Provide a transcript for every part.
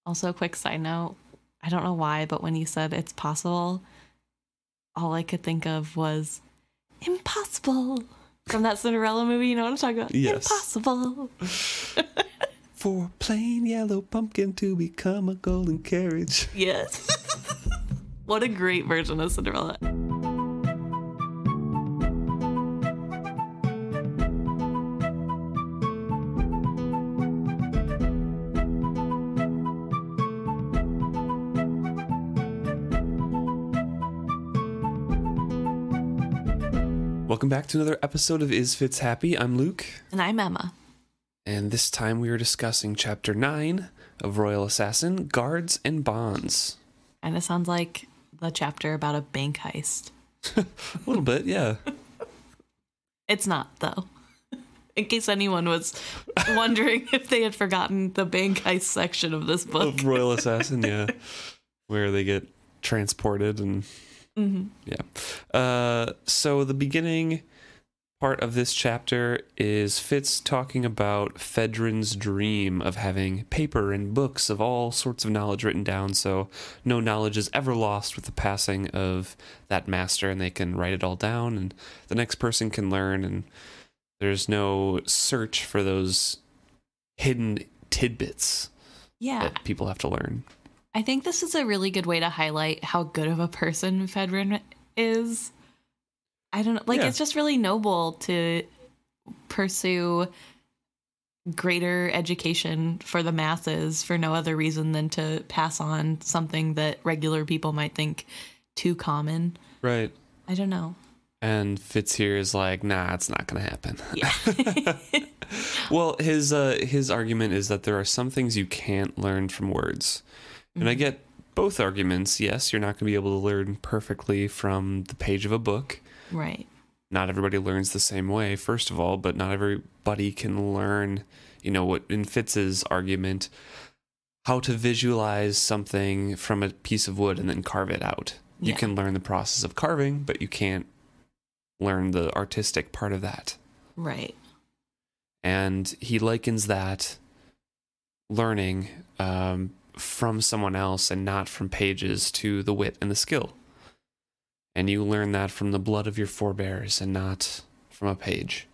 Also, a quick side note, I don't know why, but when you said it's possible, all I could think of was impossible from that Cinderella movie. You know what I'm talking about? Yes. Impossible. For a plain yellow pumpkin to become a golden carriage. Yes. What a great version of Cinderella. Welcome back to another episode of Is Fitz Happy? I'm Luke. And I'm Emma. And this time we are discussing Chapter 9 of Royal Assassin, Guards and Bonds. And it sounds like the chapter about a bank heist. A little bit, yeah. It's not, though. In case anyone was wondering if they had forgotten the bank heist section of this book. Of Royal Assassin, yeah. Where they get transported and... Yeah. So the beginning part of this chapter is Fitz talking about Fedrin's dream of having paper and books of all sorts of knowledge written down, so no knowledge is ever lost with the passing of that master, and they can write it all down, and the next person can learn, and there's no search for those hidden tidbits that people have to learn. I think this is a really good way to highlight how good of a person Fedrin is. I don't know, like, It's just really noble to pursue greater education for the masses for no other reason than to pass on something that regular people might think too common. Right. I don't know. And Fitz here is like, nah, it's not going to happen. Yeah. Well, his argument is that there are some things you can't learn from words. And I get both arguments. Yes, you're not going to be able to learn perfectly from the page of a book. Right. Not everybody learns the same way, first of all, but not everybody can learn, what in Fitz's argument, how to visualize something from a piece of wood and then carve it out. Yeah. You can learn the process of carving, but you can't learn the artistic part of that. Right. And he likens that learning from someone else and not from pages to the wit and the skill. And you learn that from the blood of your forebears and not from a page.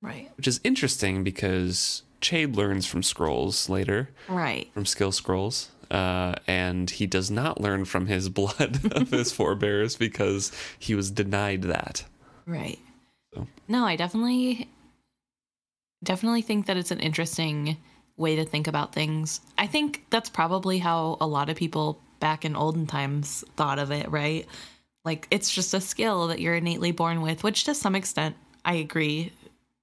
Right. Which is interesting because Ch.9 learns from scrolls later. Right. From skill scrolls. And he does not learn from his blood of his forebears because he was denied that. Right. So. No, I definitely think that it's an interesting way to think about things. I think that's probably how a lot of people back in olden times thought of it, right? Like, it's just a skill that you're innately born with, which to some extent, I agree.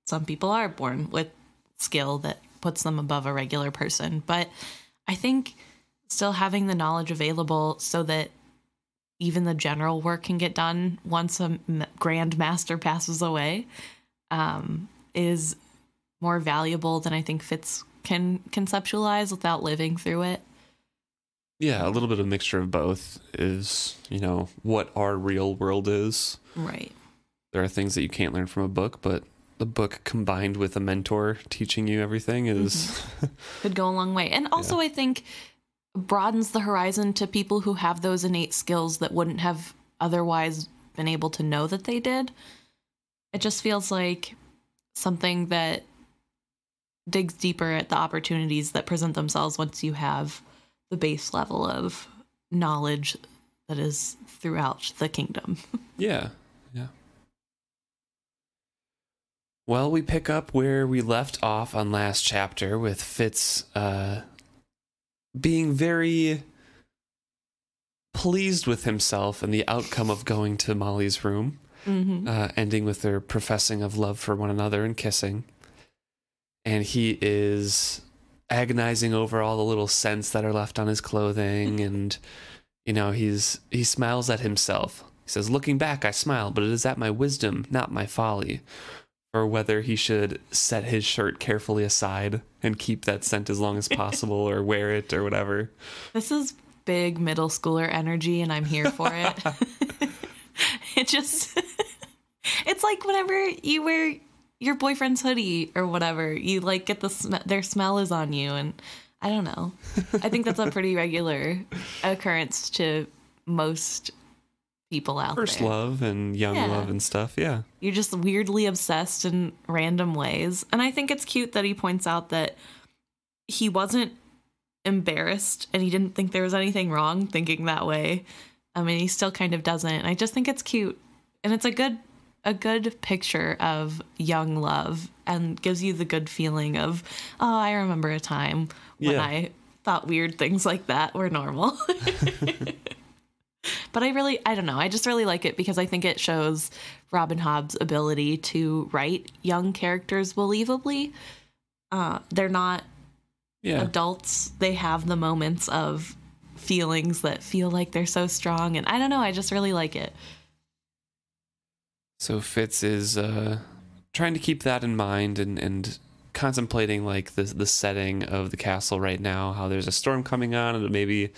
Some people are born with skill that puts them above a regular person. But I think still having the knowledge available so that even the general work can get done once a grand master passes away is more valuable than I think Fitz can conceptualize without living through it. Yeah, a little bit of a mixture of both is, what our real world is. Right. There are things that you can't learn from a book, but the book combined with a mentor teaching you everything is... could go a long way. And also, I think, broadens the horizon to people who have those innate skills that wouldn't have otherwise been able to know that they did. It just feels like something that digs deeper at the opportunities that present themselves once you have the base level of knowledge that is throughout the kingdom. Yeah. Well, we pick up where we left off on last chapter with Fitz being very pleased with himself and the outcome of going to Molly's room, ending with their professing of love for one another and kissing. And he is agonizing over all the little scents that are left on his clothing. And, he smiles at himself. He says, looking back, I smile, but it is at my wisdom, not my folly. Or whether he should set his shirt carefully aside and keep that scent as long as possible or wear it or whatever. This is big middle schooler energy, and I'm here for it. It's like whenever you wear your boyfriend's hoodie or whatever, you like get their smell is on you, and I don't know. I think that's a pretty regular occurrence to most people out First there. love and young love and stuff. Yeah. You're just weirdly obsessed in random ways. And I think it's cute that he points out that he wasn't embarrassed and he didn't think there was anything wrong thinking that way. I mean, he still kind of doesn't. I just think it's cute. And it's a good picture of young love and gives you the good feeling of, oh, I remember a time when I thought weird things like that were normal. But I don't know. I just really like it because I think it shows Robin Hobb's ability to write young characters believably. They're not adults. They have the moments of feelings that feel like they're so strong. And I don't know. I just really like it. So Fitz is trying to keep that in mind and contemplating like the setting of the castle right now, how there's a storm coming on, and maybe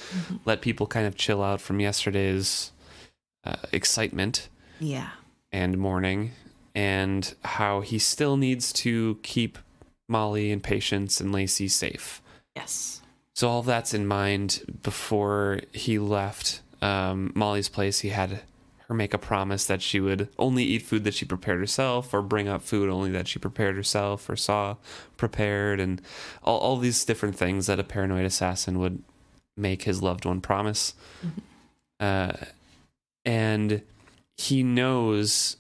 let people kind of chill out from yesterday's excitement and mourning, and how he still needs to keep Molly and Patience and Lacey safe. Yes. So all of that's in mind. Before he left Molly's place, he had her make a promise that she would only eat food that she prepared herself, or bring up food only that she prepared herself or saw prepared, and all these different things that a paranoid assassin would make his loved one promise. And he knows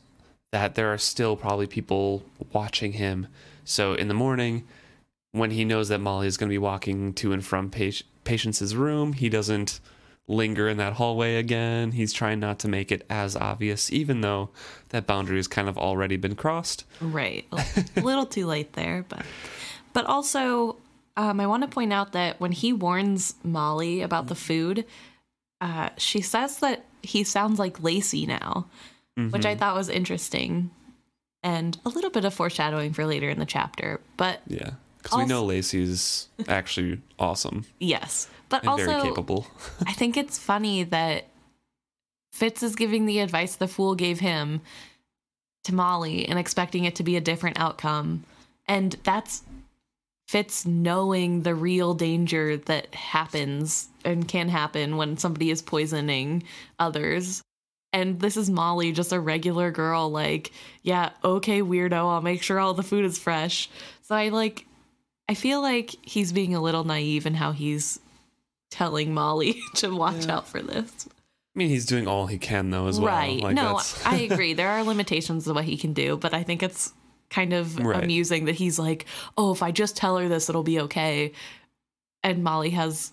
that there are still probably people watching him. So in the morning, when he knows that Molly is going to be walking to and from Patience's room, he doesn't linger in that hallway again. He's trying not to make it as obvious, even though that boundary has kind of already been crossed. Right. A little too late there, but also I want to point out that when he warns Molly about the food, she says that he sounds like Lacey now, which I thought was interesting and a little bit of foreshadowing for later in the chapter. But yeah, because we know Lacey's actually awesome. Yes. But and also, very capable. I think it's funny that Fitz is giving the advice the fool gave him to Molly and expecting it to be a different outcome. And that's Fitz knowing the real danger that happens and can happen when somebody is poisoning others. And this is Molly, just a regular girl, like, yeah, okay, weirdo, I'll make sure all the food is fresh. So I feel like he's being a little naive in how he's telling Molly to watch out for this. I mean, he's doing all he can, though, as well. Right. Like, no, I agree. There are limitations to what he can do, but I think it's kind of amusing that he's like, oh, if I just tell her this, it'll be okay. And Molly has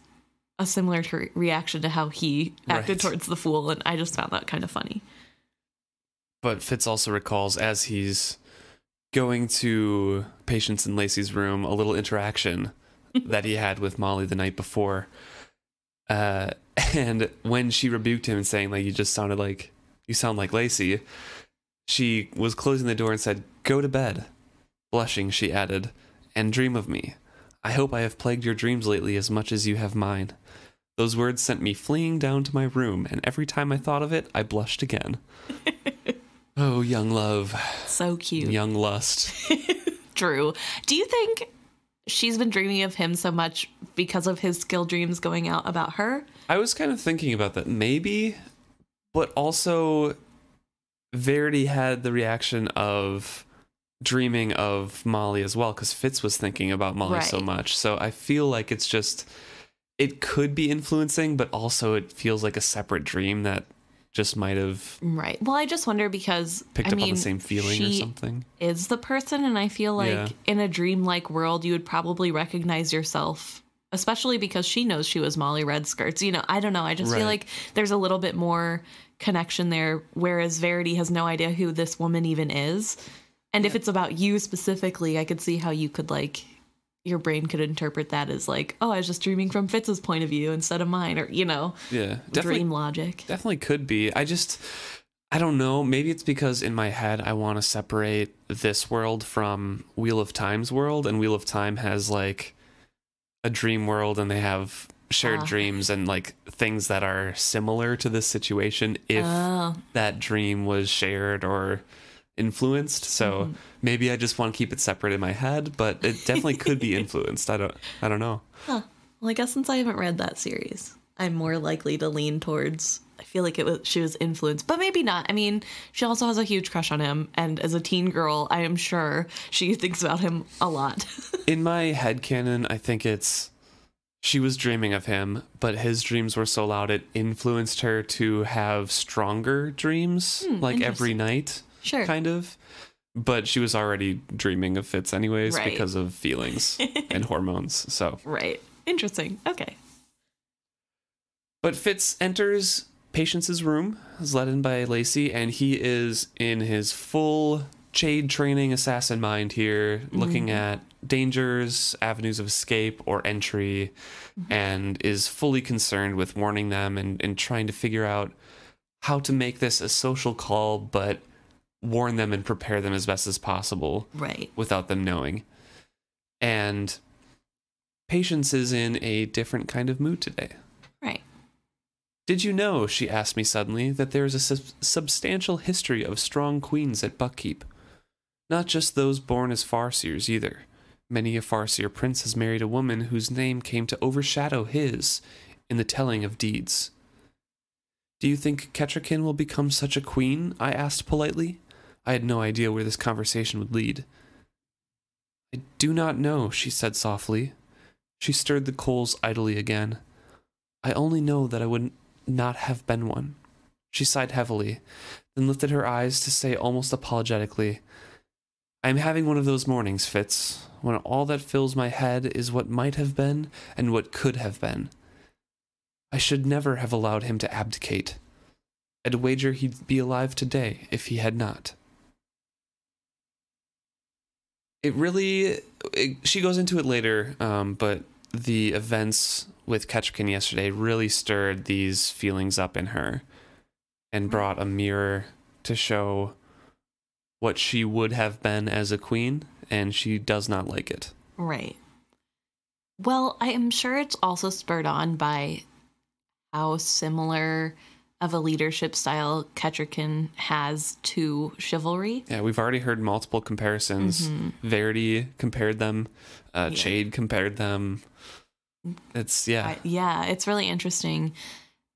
a similar reaction to how he acted towards the fool, and I just found that kind of funny. But Fitz also recalls, as he's going to Patience and Lacey's room, a little interaction that he had with Molly the night before. And when she rebuked him and saying, like, you sound like Lacey, she was closing the door and said, "Go to bed." Blushing, she added, "and dream of me. I hope I have plagued your dreams lately as much as you have mine." Those words sent me fleeing down to my room, and every time I thought of it, I blushed again. Oh, young love. So cute. Young lust. True. Do you think she's been dreaming of him so much because of his skill dreams going out about her? I was kind of thinking about that, maybe, but also Verity had the reaction of dreaming of Molly as well, because Fitz was thinking about Molly so much. So I feel like it's just, it could be influencing, but also it feels like a separate dream that just might have Well, I just wonder because picked up on the same feeling or something. Is the person, and I feel like in a dream-like world, you would probably recognize yourself, especially because she knows she was Molly Redskirts. You know, I don't know. I just feel like there's a little bit more connection there, whereas Verity has no idea who this woman even is. And if it's about you specifically, I could see how you could your brain could interpret that as like, oh, I was just dreaming from Fitz's point of view instead of mine, or, dream logic. Definitely could be. I don't know. Maybe it's because in my head, I want to separate this world from Wheel of Time's world, and Wheel of Time has like a dream world, and they have shared dreams and like things that are similar to this situation if that dream was shared or influenced. So maybe I just want to keep it separate in my head, but it definitely could be influenced. I don't know. Well, I guess since I haven't read that series, I'm more likely to lean towards. I feel like she was influenced, but maybe not. I mean, she also has a huge crush on him, and as a teen girl, I am sure she thinks about him a lot. In my headcanon, I think it's she was dreaming of him, but his dreams were so loud it influenced her to have stronger dreams, like every night, Sure. kind of. But she was already dreaming of Fitz anyways because of feelings and hormones. So Right. Interesting. Okay. But Fitz enters Patience's room, is led in by Lacey, and he is in his full Ch.9 training assassin mind here, looking at dangers, avenues of escape or entry, and is fully concerned with warning them and trying to figure out how to make this a social call, but warn them and prepare them as best as possible without them knowing. And Patience is in a different kind of mood today. Right. Did you know, she asked me suddenly, that there is a substantial history of strong queens at Buckkeep? Not just those born as Farseers either. Many a Farseer prince has married a woman whose name came to overshadow his in the telling of deeds. Do you think Kettricken will become such a queen? I asked politely. I had no idea where this conversation would lead. I do not know, she said softly. She stirred the coals idly again. I only know that I would not have been one. She sighed heavily, then lifted her eyes to say almost apologetically, I am having one of those mornings, Fitz, when all that fills my head is what might have been and what could have been. I should never have allowed him to abdicate. I'd wager he'd be alive today if he had not. She goes into it later, but the events with Kettricken yesterday really stirred these feelings up in her and brought a mirror to show what she would have been as a queen, and she does not like it. Right. Well, I am sure it's also spurred on by how similar of a leadership style Kettricken has to chivalry. Yeah, we've already heard multiple comparisons. Verity compared them. Chade compared them. It's, it's really interesting.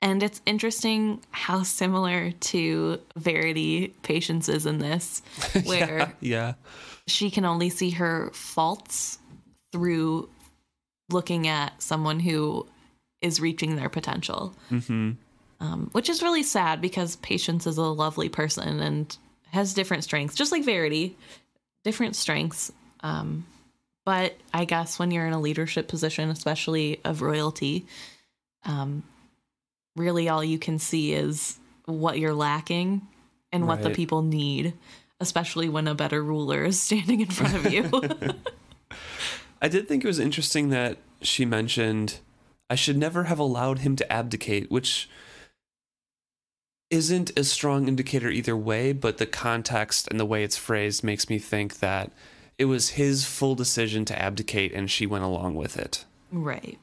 And it's interesting how similar to Verity Patience is in this, where she can only see her faults through looking at someone who is reaching their potential. Which is really sad because Patience is a lovely person and has different strengths, just like Verity, different strengths. But I guess when you're in a leadership position, especially of royalty, really all you can see is what you're lacking and what the people need, especially when a better ruler is standing in front of you. I did think it was interesting that she mentioned, I should never have allowed him to abdicate, which isn't a strong indicator either way, but the context and the way it's phrased makes me think that it was his full decision to abdicate and she went along with it. Right.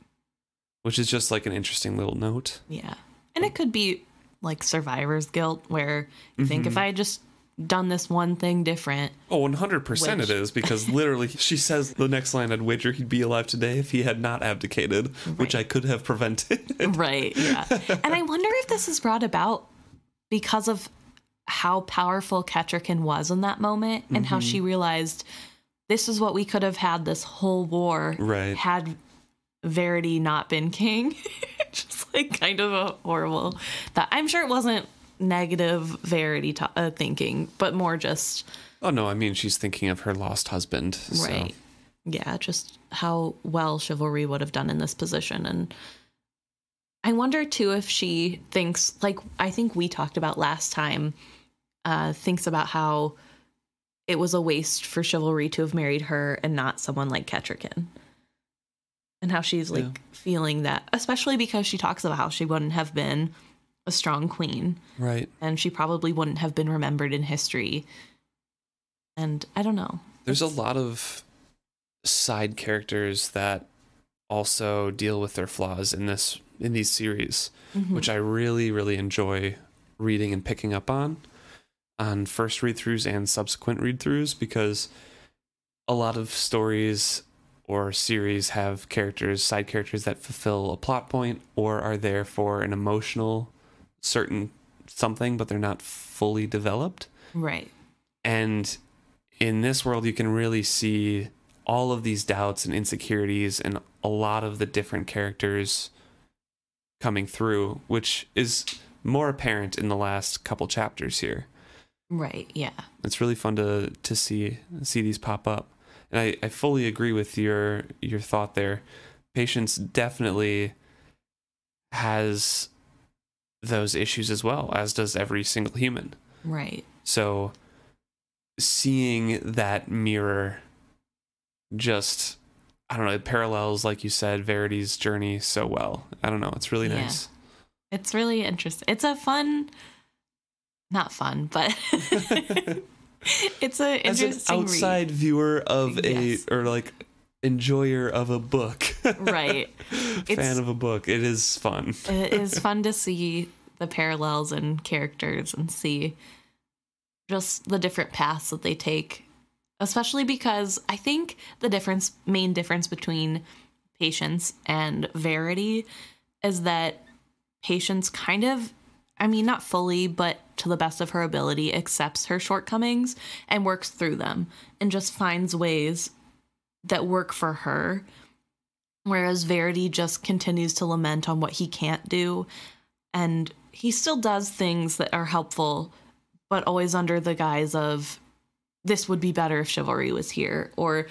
Which is just like an interesting little note. Yeah. And it could be like survivor's guilt, where you think if I had just done this one thing different. Oh, 100% it is, because literally she says the next line, I'd wager he'd be alive today if he had not abdicated, which I could have prevented. Right, yeah. And I wonder if this is brought about because of how powerful Kettricken was in that moment and how she realized this is what we could have had this whole war had Verity not been king. Just like kind of a horrible thought. I'm sure it wasn't negative Verity thinking, but more just... Oh, no, I mean, she's thinking of her lost husband. Right. So. Yeah, just how well chivalry would have done in this position. And I wonder, too, if she thinks, like I think we talked about last time, thinks about how it was a waste for chivalry to have married her and not someone like Kettricken. And how she's like feeling that, especially because she talks about how she wouldn't have been a strong queen. Right. And she probably wouldn't have been remembered in history. And I don't know. There's a lot of side characters that also deal with their flaws in these series, which I really, really enjoy reading and picking up on first read-throughs and subsequent read-throughs, because a lot of stories or series have side characters that fulfill a plot point or are there for an emotional certain something, but they're not fully developed. Right. And in this world, you can really see all of these doubts and insecurities and a lot of the different characters coming through, which is more apparent in the last couple chapters here. Right, yeah. It's really fun to see these pop up. And I fully agree with your thought there. Patience definitely has those issues as well, as does every single human. Right. So seeing that mirror just, I don't know, it parallels, like you said, Verity's journey so well. I don't know. It's really nice. It's really interesting. It's a fun, not fun, but it's a interesting as an outside viewer of enjoyer of a book. Right. Fan of a book. It is fun. It is fun to see the parallels in characters and see just the different paths that they take, especially because I think the main difference between Patience and Verity is that Patience kind of, I mean, not fully, but to the best of her ability, accepts her shortcomings and works through them and just finds ways that work for her. Whereas Verity just continues to lament on what he can't do. And he still does things that are helpful, but always under the guise of, this would be better if chivalry was here, or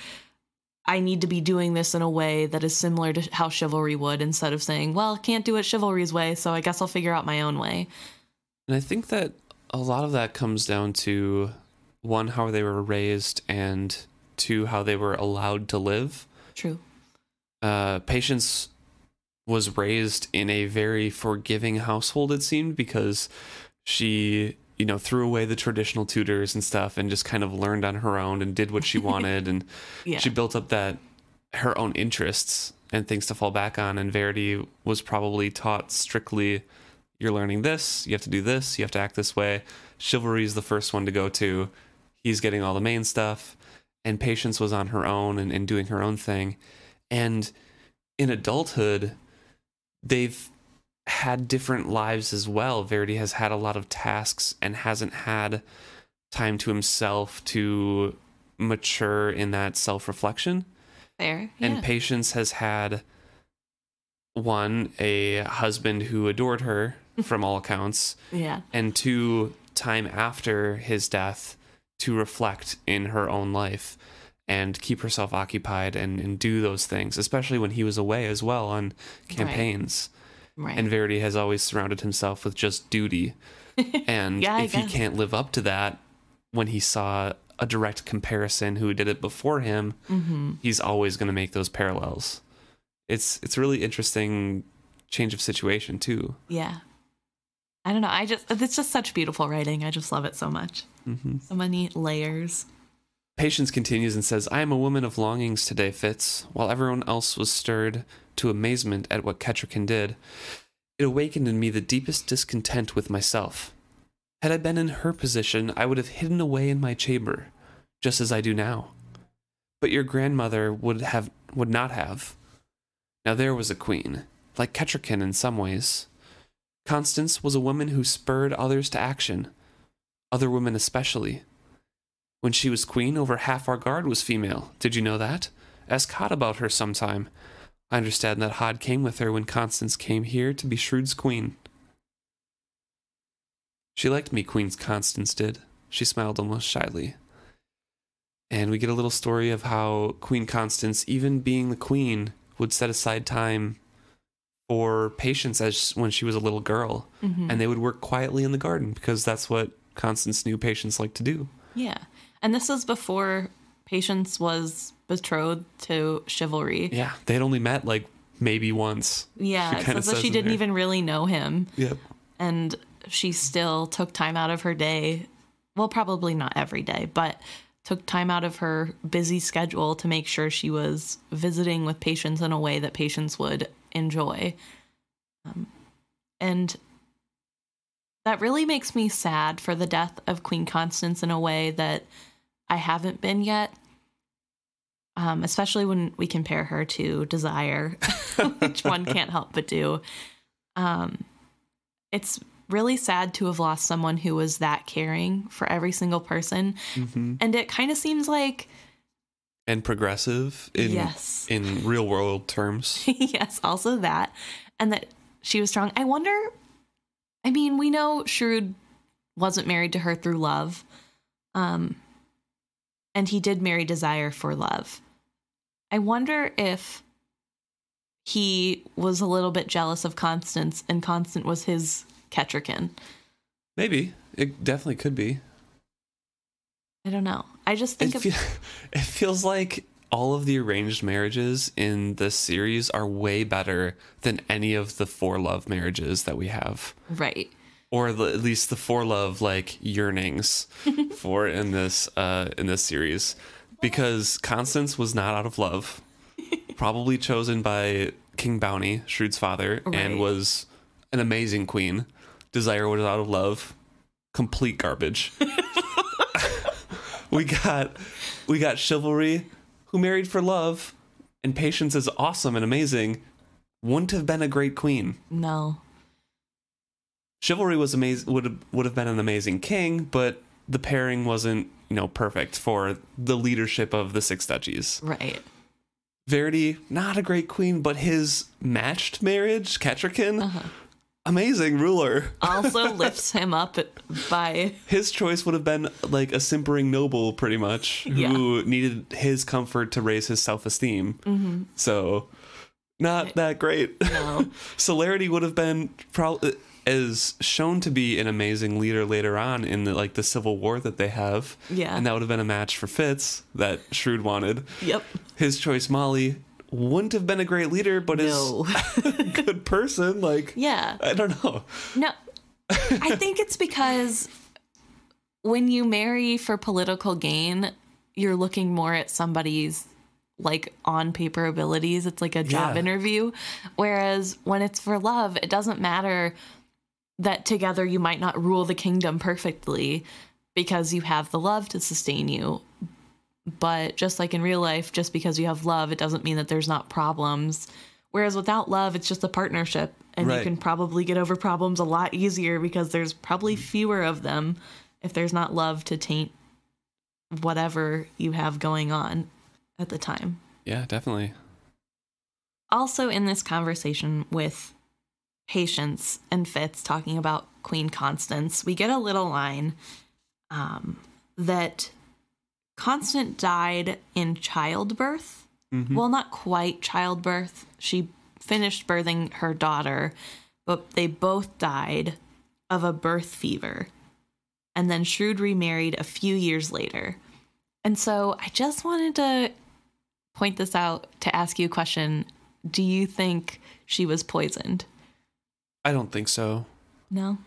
I need to be doing this in a way that is similar to how chivalry would, instead of saying, well, can't do it chivalry's way, so I guess I'll figure out my own way. And I think that a lot of that comes down to, one, how they were raised, and two, how they were allowed to live. True. Patience was raised in a very forgiving household, it seemed, because she, threw away the traditional tutors and stuff and just kind of learned on her own and did what she wanted. And she built up her own interests and things to fall back on. And Verity was probably taught strictly, you're learning this, you have to do this, you have to act this way. Chivalry is the first one to go to. He's getting all the main stuff. And Patience was on her own and doing her own thing. And in adulthood, they've had different lives as well. Verity has had a lot of tasks and hasn't had time to himself to mature in that self-reflection. Fair, yeah. And Patience has had, one, a husband who adored her from all accounts. Yeah. And two, time after his death to reflect in her own life and keep herself occupied and do those things, especially when he was away as well on campaigns. Right. And Verity has always surrounded himself with just duty. And if he can't live up to that, when he saw a direct comparison who did it before him, he's always going to make those parallels. It's a really interesting change of situation too. Yeah. I don't know. It's just such beautiful writing. I just love it so much. So many layers. Patience continues and says, I am a woman of longings today, Fitz. While everyone else was stirred to amazement at what Kettricken did, it awakened in me the deepest discontent with myself. Had I been in her position, I would have hidden away in my chamber, just as I do now. But your grandmother would not have. Now there was a queen, like Kettricken in some ways. Constance was a woman who spurred others to action, other women especially. When she was queen, over half our guard was female. Did you know that? Ask Hod about her sometime. I understand that Hod came with her when Constance came here to be Shrewd's queen. She liked me, Queen Constance did. She smiled almost shyly. And we get a little story of how Queen Constance, even being the queen, would set aside time for Patience as when she was a little girl. And they would work quietly in the garden because that's what Constance knew Patience liked to do. Yeah. And this is before Patience was betrothed to Chivalry. Yeah, they had only met like maybe once. Yeah, so she didn't even really know him. Yep. And she still took time out of her day. Well, probably not every day, but took time out of her busy schedule to make sure she was visiting with Patience in a way that Patience would enjoy. And that really makes me sad for the death of Queen Constance in a way that I haven't been yet. especially when we compare her to Desire, which one can't help but do. It's really sad to have lost someone who was that caring for every single person. And it kind of seems like... And progressive in real world terms. Yes, also that. And that she was strong. I wonder, I mean, we know Shrewd wasn't married to her through love. And he did marry Desire for love. I wonder if he was a little bit jealous of Constance and Constance was his Kettricken. Maybe. It definitely could be. I don't know. I just think it feels like all of the arranged marriages in this series are way better than any of the for love marriages that we have. Right. Or at least the for love like yearnings for in this series, because Constance was not out of love, probably chosen by King Bounty, Shrewd's father, and was an amazing queen. Desire was out of love, complete garbage. We got Chivalry, who married for love, and Patience is awesome and amazing. Wouldn't have been a great queen. No. Chivalry was amazing. Would have been an amazing king, but the pairing wasn't, perfect for the leadership of the Six Duchies. Right. Verity, not a great queen, but his matched marriage, Kettricken, amazing ruler. Also lifts him up by... His choice would have been like a simpering noble, pretty much, who needed his comfort to raise his self-esteem. So, not that great. No. Celerity would have been is shown to be an amazing leader later on in the Civil War that they have. Yeah. And that would have been a match for Fitz that Shrewd wanted. Yep. His choice, Molly, wouldn't have been a great leader, but is a good person. Yeah. I don't know. No, I think it's because when you marry for political gain, you're looking more at somebody's on paper abilities. It's like a job interview. Whereas when it's for love, it doesn't matter that together you might not rule the kingdom perfectly because you have the love to sustain you. But just like in real life, just because you have love, it doesn't mean that there's not problems. Whereas without love, it's just a partnership. And you can probably get over problems a lot easier because there's probably fewer of them if there's not love to taint whatever you have going on at the time. Yeah, definitely. Also in this conversation with Patience and Fitz talking about Queen Constance, we get a little line that Constance died in childbirth. Well, not quite childbirth. She finished birthing her daughter, but they both died of a birth fever. And then Shrewd remarried a few years later. And so I just wanted to point this out to ask you a question. Do you think she was poisoned? I don't think so. No?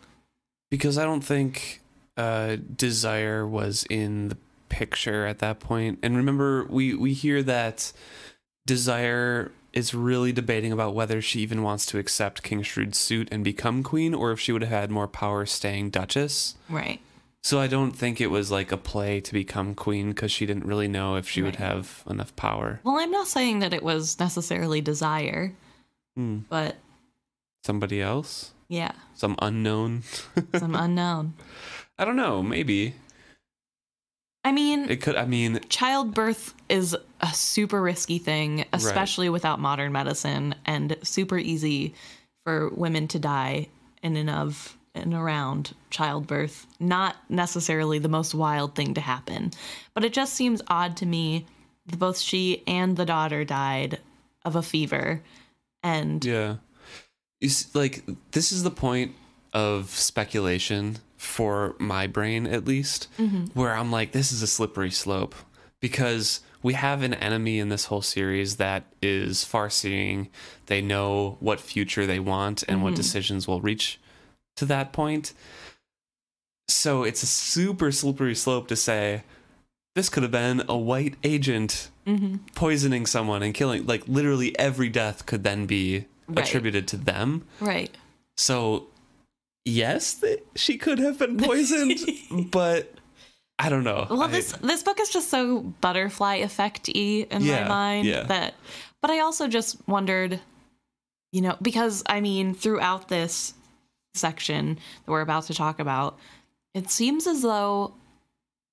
Because I don't think Desire was in the picture at that point. And remember, we hear that Desire is really debating about whether she even wants to accept King Shrewd's suit and become queen, or if she would have had more power staying Duchess. Right. So I don't think it was like a play to become queen because she didn't really know if she would have enough power. Well, I'm not saying that it was necessarily Desire, but... Somebody else? Yeah. Some unknown? Some unknown. I don't know. Maybe. I mean... It could, childbirth is a super risky thing, especially without modern medicine, and super easy for women to die in and around childbirth. Not necessarily the most wild thing to happen. But it just seems odd to me that both she and the daughter died of a fever. And... Yeah. This is the point of speculation for my brain, at least, where I'm like, this is a slippery slope because we have an enemy in this whole series that is far-seeing. They know what future they want and what decisions will reach to that point. So it's a super slippery slope to say this could have been a white agent poisoning someone and killing. Literally every death could then be attributed to them. Right. So, yes, she could have been poisoned, but I don't know. Well, this book is just so butterfly effect-y in my mind that, but I also just wondered, you know, because I mean, throughout this section that we're about to talk about, it seems as though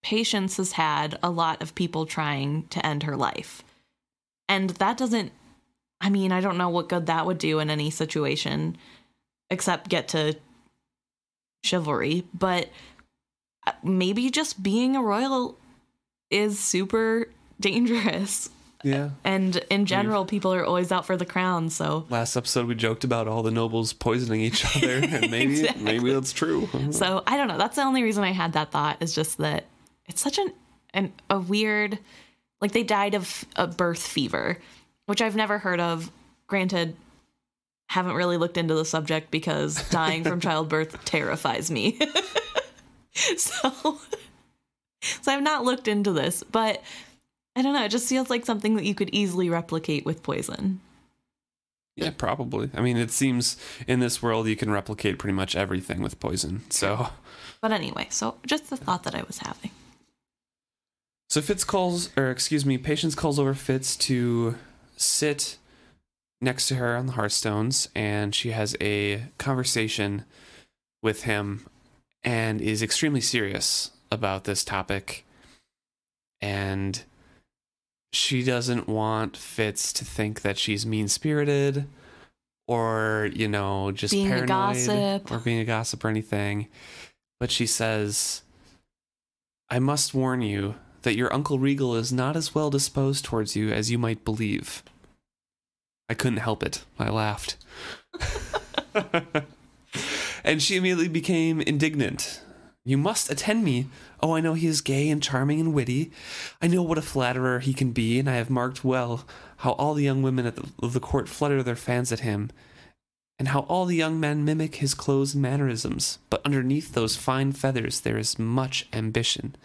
Patience has had a lot of people trying to end her life. And that doesn't, I mean, I don't know what good that would do in any situation except get to chivalry, but maybe just being a royal is super dangerous. Yeah. And in general, people are always out for the crown, so. Last episode, we joked about all the nobles poisoning each other, and maybe maybe that's true. So, I don't know. That's the only reason I had that thought, is just that it's such a weird, like, they died of a birth fever, which I've never heard of. Granted, haven't really looked into the subject because dying from childbirth terrifies me. So I've not looked into this, but I don't know. It just feels like something that you could easily replicate with poison. Yeah, probably. I mean, it seems in this world you can replicate pretty much everything with poison. So, but anyway, so just the thought that I was having. So Patience calls over Fitz to sit next to her on the hearthstones, and she has a conversation with him and is extremely serious about this topic. And she doesn't want Fitz to think that she's mean-spirited or, you know, just being paranoid a gossip. Or being a gossip or anything. But she says, I must warn you that your Uncle Regal is not as well disposed towards you as you might believe. I couldn't help it. I laughed. And she immediately became indignant. You must attend me. Oh, I know he is gay and charming and witty. I know what a flatterer he can be, and I have marked well how all the young women of the court flutter their fans at him, and how all the young men mimic his clothes and mannerisms. But underneath those fine feathers there is much ambition,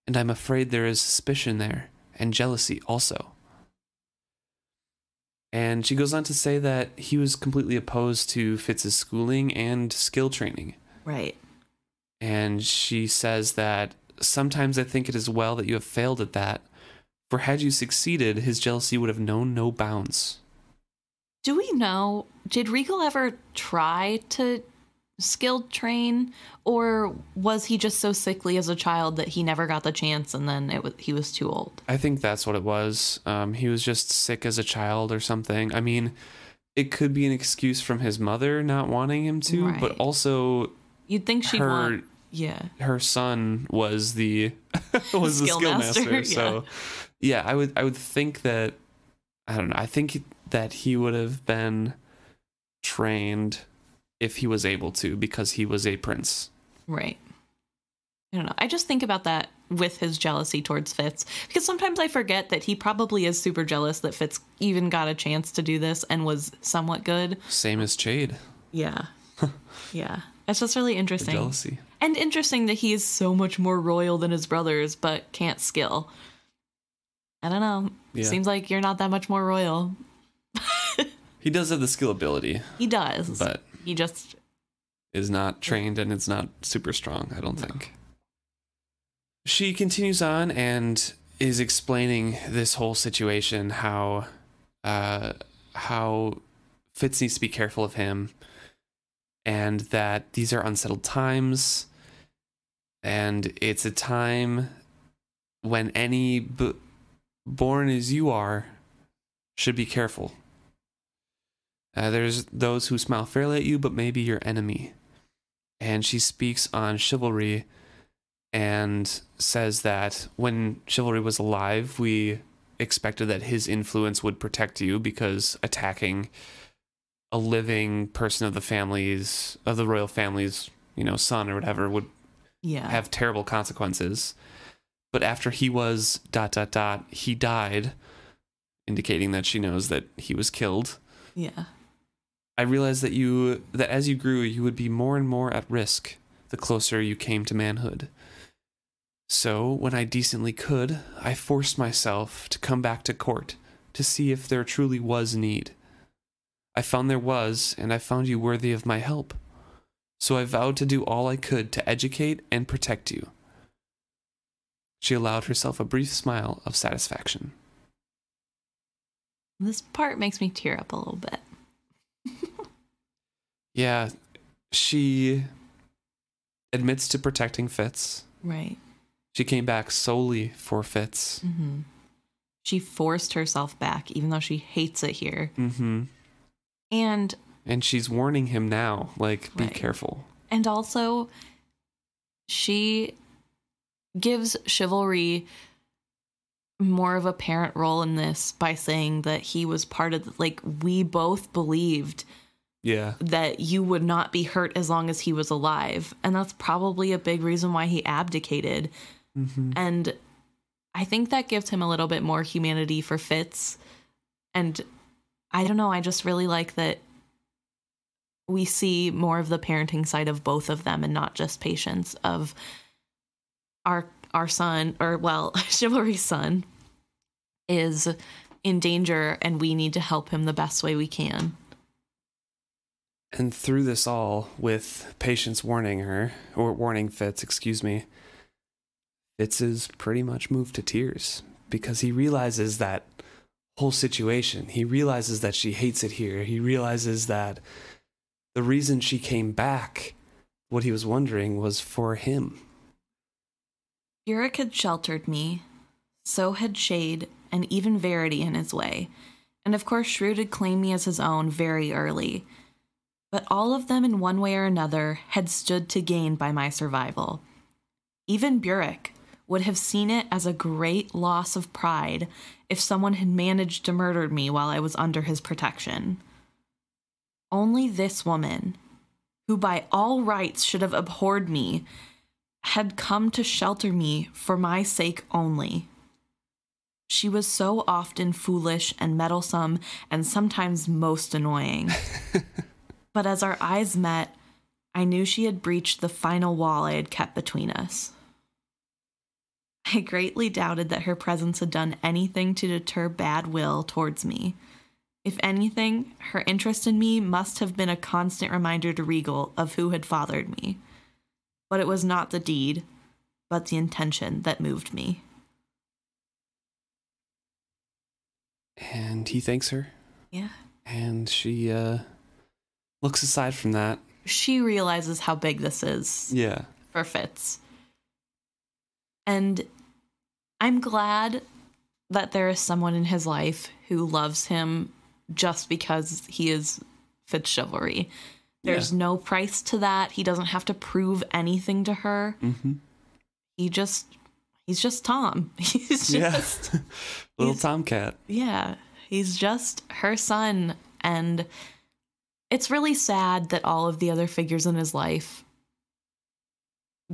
and I'm afraid there is suspicion there, and jealousy also. And she goes on to say that he was completely opposed to Fitz's schooling and skill training. Right. And she says that sometimes I think it is well that you have failed at that, for had you succeeded, his jealousy would have known no bounds. Do we know, did Regal ever try to skill train, or was he just so sickly as a child that he never got the chance and then he was too old? I think that's what it was. He was just sick as a child or something. I mean, it could be an excuse from his mother not wanting him to, right. But also you'd think she'd want... Yeah. Her son was the the skill master. So yeah, I would think that, I don't know, I think that he would have been trained if he was able to, because he was a prince. Right. I don't know. I just think about that with his jealousy towards Fitz, because sometimes I forget that he probably is super jealous that Fitz even got a chance to do this and was somewhat good. Same as Ch.9. Yeah. Yeah. It's just really interesting. The jealousy. And interesting that he is so much more royal than his brothers, but can't skill. I don't know. Yeah. Seems like you're not that much more royal. He does have the skill ability. He does. But he just is not trained, and it's not super strong, I don't think. She continues on and is explaining this whole situation, how Fitz needs to be careful of him, and that these are unsettled times, and it's a time when any born as you are should be careful. There's those who smile fairly at you, but may be your enemy. And she speaks on chivalry and says that when chivalry was alive, we expected that his influence would protect you, because attacking a living person of the royal family's, you know, son or whatever would have terrible consequences. But after he was ... he died, indicating that she knows that he was killed. Yeah. I realized that as you grew, you would be more and more at risk the closer you came to manhood. So, when I decently could, I forced myself to come back to court to see if there truly was need. I found there was, and I found you worthy of my help. So I vowed to do all I could to educate and protect you. She allowed herself a brief smile of satisfaction. This part makes me tear up a little bit. Yeah, she admits to protecting Fitz. Right. She came back solely for Fitz. Mm-hmm. She forced herself back, even though she hates it here. Mm-hmm. And she's warning him now, like, be right. careful. And also, she gives chivalry more of a parent role in this by saying that he was part of, like, we both believed that you would not be hurt as long as he was alive. And that's probably a big reason why he abdicated. Mm-hmm. And I think that gives him a little bit more humanity for Fitz. And I don't know, I just really like that we see more of the parenting side of both of them and not just Patience, of our son, or, well, Chivalry's son is in danger and we need to help him the best way we can. And through this all, with Patience warning Fitz, Fitz is pretty much moved to tears because he realizes that whole situation. He realizes that she hates it here. He realizes that the reason she came back, what he was wondering, was for him. Burrick had sheltered me, so had Shade, and even Verity in his way. And of course Shrewd had claimed me as his own very early. But all of them in one way or another had stood to gain by my survival. Even Burrick would have seen it as a great loss of pride if someone had managed to murder me while I was under his protection. Only this woman, who by all rights should have abhorred me, had come to shelter me for my sake only. She was so often foolish and meddlesome and sometimes most annoying. But as our eyes met, I knew she had breached the final wall I had kept between us. I greatly doubted that her presence had done anything to deter bad will towards me. If anything, her interest in me must have been a constant reminder to Regal of who had fathered me. But it was not the deed, but the intention that moved me. And he thanks her. Yeah. And she looks aside from that. She realizes how big this is for Fitz. And I'm glad that there is someone in his life who loves him just because he is FitzChivalry. There's no price to that. He doesn't have to prove anything to her. Mm-hmm. He's just Tom. He's just little tomcat. Yeah, he's just her son. And it's really sad that all of the other figures in his life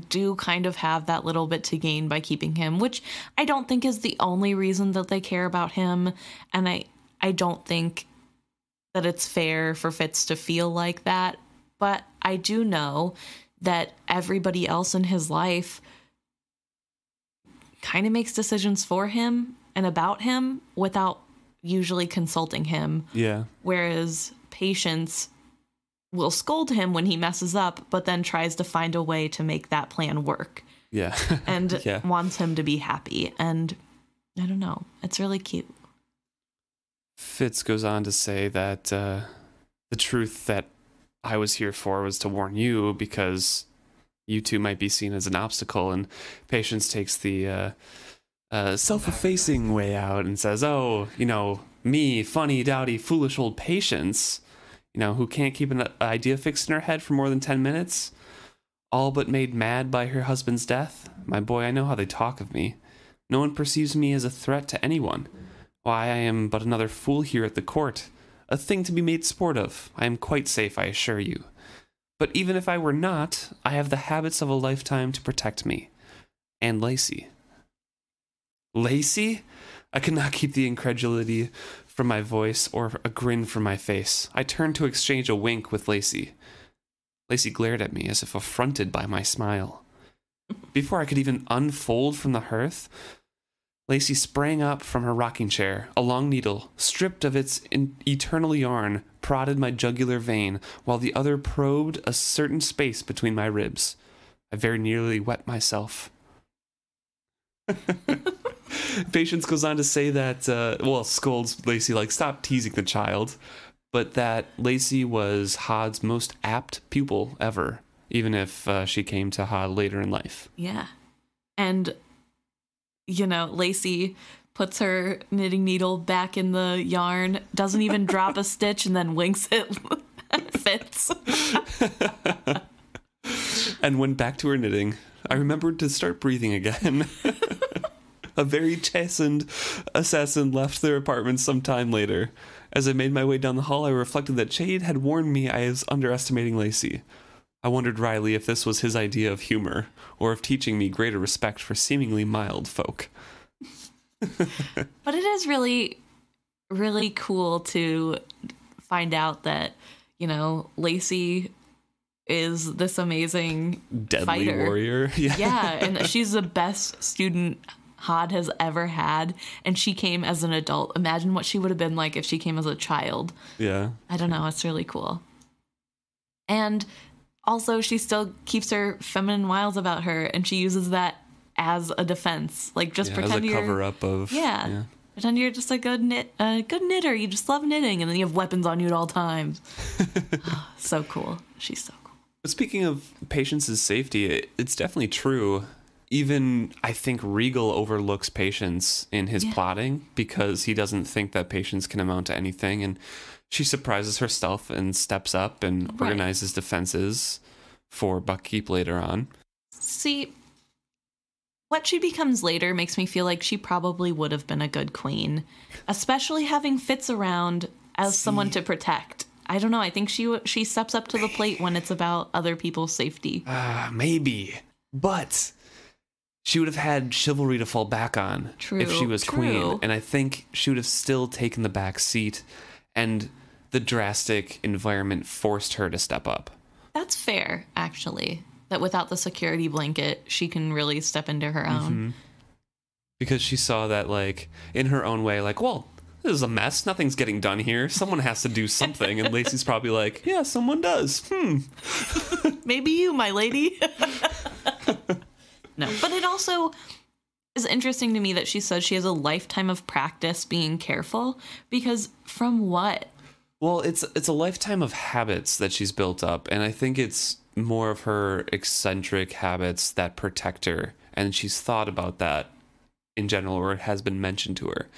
do kind of have that little bit to gain by keeping him, which I don't think is the only reason that they care about him. And I don't think that it's fair for Fitz to feel like that. But I do know that everybody else in his life kind of makes decisions for him and about him without usually consulting him. Yeah. Whereas Patience will scold him when he messes up, but then tries to find a way to make that plan work. Yeah. And wants him to be happy. And I don't know. It's really cute. Fitz goes on to say that the truth that I was here for was to warn you because you two might be seen as an obstacle. And Patience takes the self-effacing way out and says, oh, me, funny, dowdy, foolish old Patience, who can't keep an idea fixed in her head for more than 10 minutes, all but made mad by her husband's death. My boy, I know how they talk of me. No one perceives me as a threat to anyone. Why, I am but another fool here at the court, a thing to be made sport of. I am quite safe, I assure you. But even if I were not, I have the habits of a lifetime to protect me. And Lacey. Lacey? I could not keep the incredulity from my voice or a grin from my face. I turned to exchange a wink with Lacey. Lacey glared at me as if affronted by my smile. Before I could even unfold from the hearth, Lacey sprang up from her rocking chair. A long needle, stripped of its eternal yarn, prodded my jugular vein, while the other probed a certain space between my ribs. I very nearly wet myself. Patience goes on to say that, scolds Lacey, like, stop teasing the child, but that Lacey was Hod's most apt pupil ever, even if she came to Hod later in life. Yeah. And, Lacey puts her knitting needle back in the yarn, doesn't even drop a stitch, and then winks at Fitz. And went back to her knitting. I remembered to start breathing again. A very chastened assassin left their apartment some time later. As I made my way down the hall, I reflected that Chade had warned me I was underestimating Lacey. I wondered wryly if this was his idea of humor, or of teaching me greater respect for seemingly mild folk. But it is really, really cool to find out that, Lacey is this amazing deadly fighter. Warrior. Yeah, and she's the best student Hod has ever had, and she came as an adult. Imagine what she would have been like if she came as a child. Yeah. I don't know. It's really cool. And also, she still keeps her feminine wiles about her, and she uses that as a defense. Like, just pretend as a you're cover-up of... Yeah. Pretend you're just a good knitter. You just love knitting, and then you have weapons on you at all times. So cool. She's so cool. But speaking of Patience's safety, it's definitely true. Even, I think, Regal overlooks Patience in his plotting because he doesn't think that Patience can amount to anything. And she surprises herself and steps up and organizes defenses for Buckkeep later on. See, what she becomes later makes me feel like she probably would have been a good queen, especially having Fitz around as someone to protect. I don't know. I think she steps up to the plate when it's about other people's safety. Maybe. But she would have had chivalry to fall back on if she was queen. And I think she would have still taken the back seat, and the drastic environment forced her to step up. That's fair, actually. That without the security blanket, she can really step into her own. Mm-hmm. Because she saw that, like, in her own way, like, well, this is a mess. Nothing's getting done here. Someone has to do something. And Lacey's probably like, yeah, someone does. Maybe you, my lady. No, but it also is interesting to me that she says she has a lifetime of practice being careful, because from what? Well, it's a lifetime of habits that she's built up, and I think it's more of her eccentric habits that protect her, and she's thought about that in general, or it has been mentioned to her.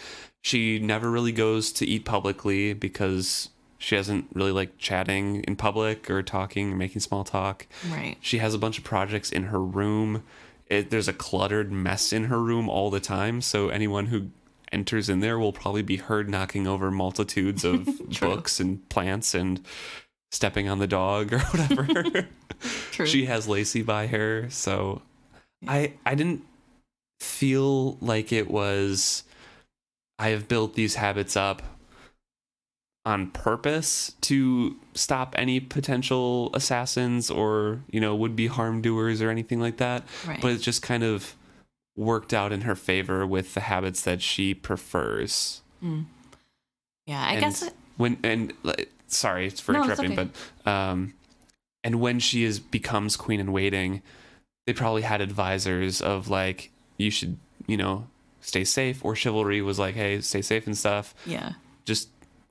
She never really goes to eat publicly because she doesn't really like chatting in public or talking or making small talk. Right. She has a bunch of projects in her room. There's a cluttered mess in her room all the time, so anyone who enters in there will probably be heard knocking over multitudes of books and plants and stepping on the dog or whatever. True. She has Lacey by her, so I didn't feel like it was, I have built these habits up on purpose to stop any potential assassins or, would-be harm doers or anything like that. Right. But it just kind of worked out in her favor with the habits that she prefers. Yeah, I guess sorry for interrupting, okay. But and when she becomes queen in waiting, they probably had advisors of like, you should, stay safe, or chivalry was like, hey, stay safe and stuff. Yeah. Just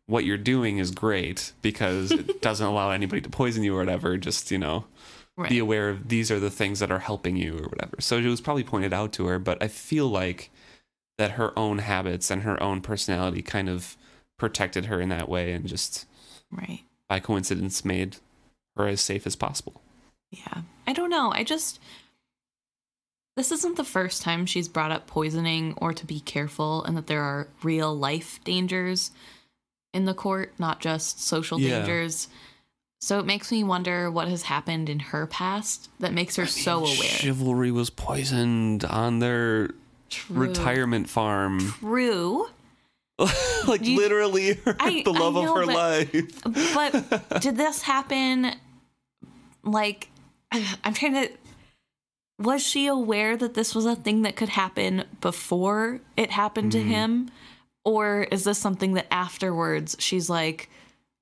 what you're doing is great because it doesn't allow anybody to poison you or whatever. Just, be aware of these are the things that are helping you or whatever. So it was probably pointed out to her, but I feel like that her own habits and her own personality kind of protected her in that way and just by coincidence made her as safe as possible. Yeah. I don't know. This isn't the first time she's brought up poisoning or to be careful, and that there are real life dangers in the court, not just social dangers. So it makes me wonder what has happened in her past that makes her so aware. Chivalry was poisoned on their retirement farm. True. Like literally the love of her life. But did this happen, like, I'm trying to, was she aware that this was a thing that could happen before it happened to him? Or is this something that afterwards she's like,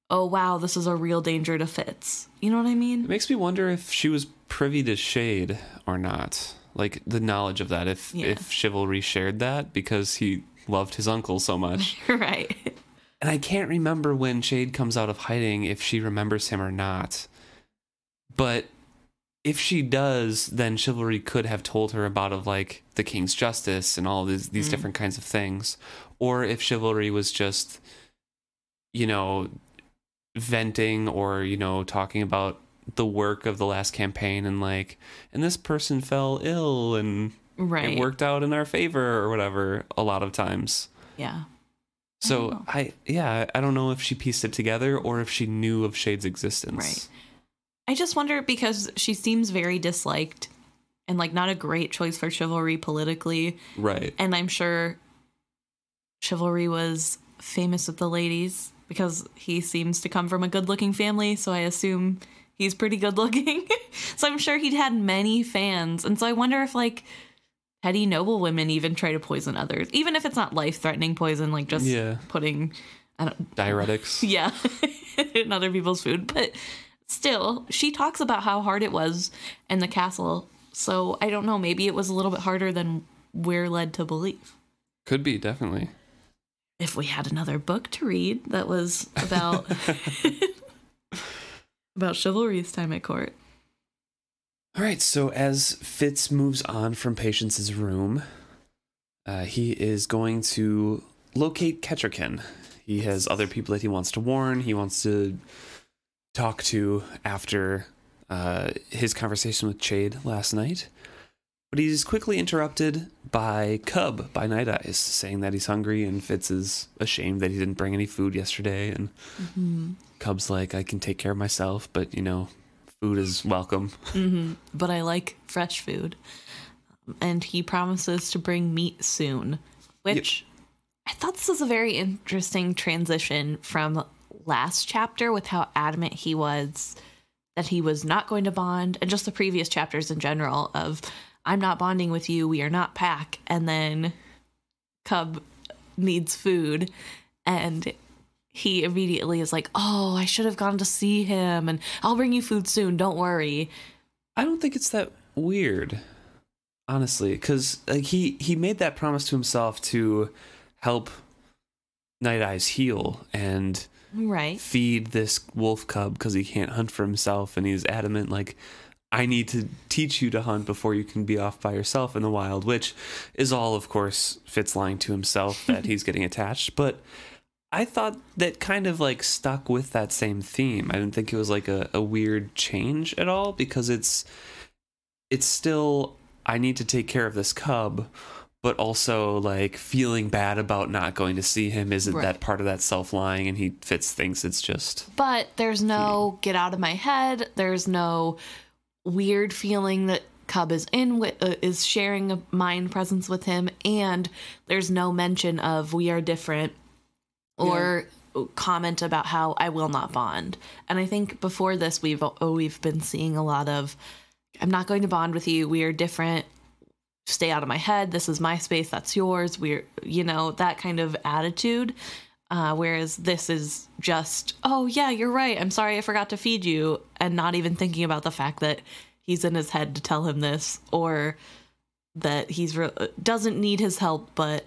oh, wow, this is a real danger to Fitz? You know what I mean? It makes me wonder if she was privy to shade or not. like the knowledge of that if Chivalry shared that, because he loved his uncle so much. Right. And I can't remember when Shade comes out of hiding if she remembers him or not. But if she does, then Chivalry could have told her about of like the King's Justice and all these different kinds of things. Or if Chivalry was just, you know, venting or, you know, talking about the work of the last campaign and like, and this person fell ill and it worked out in our favor or whatever a lot of times. Yeah. So I don't know if she pieced it together or if she knew of Shade's existence. Right. I just wonder, because she seems very disliked and like not a great choice for Chivalry politically. Right. And I'm sure Chivalry was famous with the ladies because he seems to come from a good-looking family, so I assume he's pretty good-looking. So I'm sure he'd had many fans. And so I wonder if like petty noble women even try to poison others, even if it's not life-threatening poison, like just putting diuretics in other people's food. But still, she talks about how hard it was in the castle, so I don't know, maybe it was a little bit harder than we're led to believe. Could be, definitely. If we had another book to read that was about about Chivalry's time at court. All right, so as Fitz moves on from Patience's room, he is going to locate Kettricken. He has other people that he wants to warn. He wants to talk to after his conversation with Chade last night. But he's quickly interrupted by Cub, by Night Eyes, saying that he's hungry, and Fitz is ashamed that he didn't bring any food yesterday. And Cub's like, I can take care of myself, but, you know, food is welcome. But I like fresh food. And he promises to bring meat soon, which I thought this was a very interesting transition from last chapter with how adamant he was that he was not going to bond, and just the previous chapters in general of, I'm not bonding with you, we are not pack. And then Cub needs food, and he immediately is like, oh, I should have gone to see him, and I'll bring you food soon, don't worry. I don't think it's that weird, honestly, because like, he made that promise to himself to help Night Eyes heal and feed this wolf cub because he can't hunt for himself, and he's adamant, like, I need to teach you to hunt before you can be off by yourself in the wild, which is all, of course, Fitz lying to himself that he's getting attached. But I thought that kind of like stuck with that same theme. I didn't think it was like a weird change at all, because it's still, I need to take care of this cub, but also like feeling bad about not going to see him isn't that part of that self-lying, and Fitz thinks it's just. But there's no get out of my head. There's no weird feeling that Cub is is sharing a mind presence with him, and there's no mention of we are different or comment about how I will not bond. And I think before this we've been seeing a lot of, I'm not going to bond with you, we are different, stay out of my head, this is my space, that's yours, we're, you know, that kind of attitude. Whereas this is just, oh yeah, you're right, I'm sorry I forgot to feed you, and not even thinking about the fact that he's in his head to tell him this, or that he's doesn't need his help but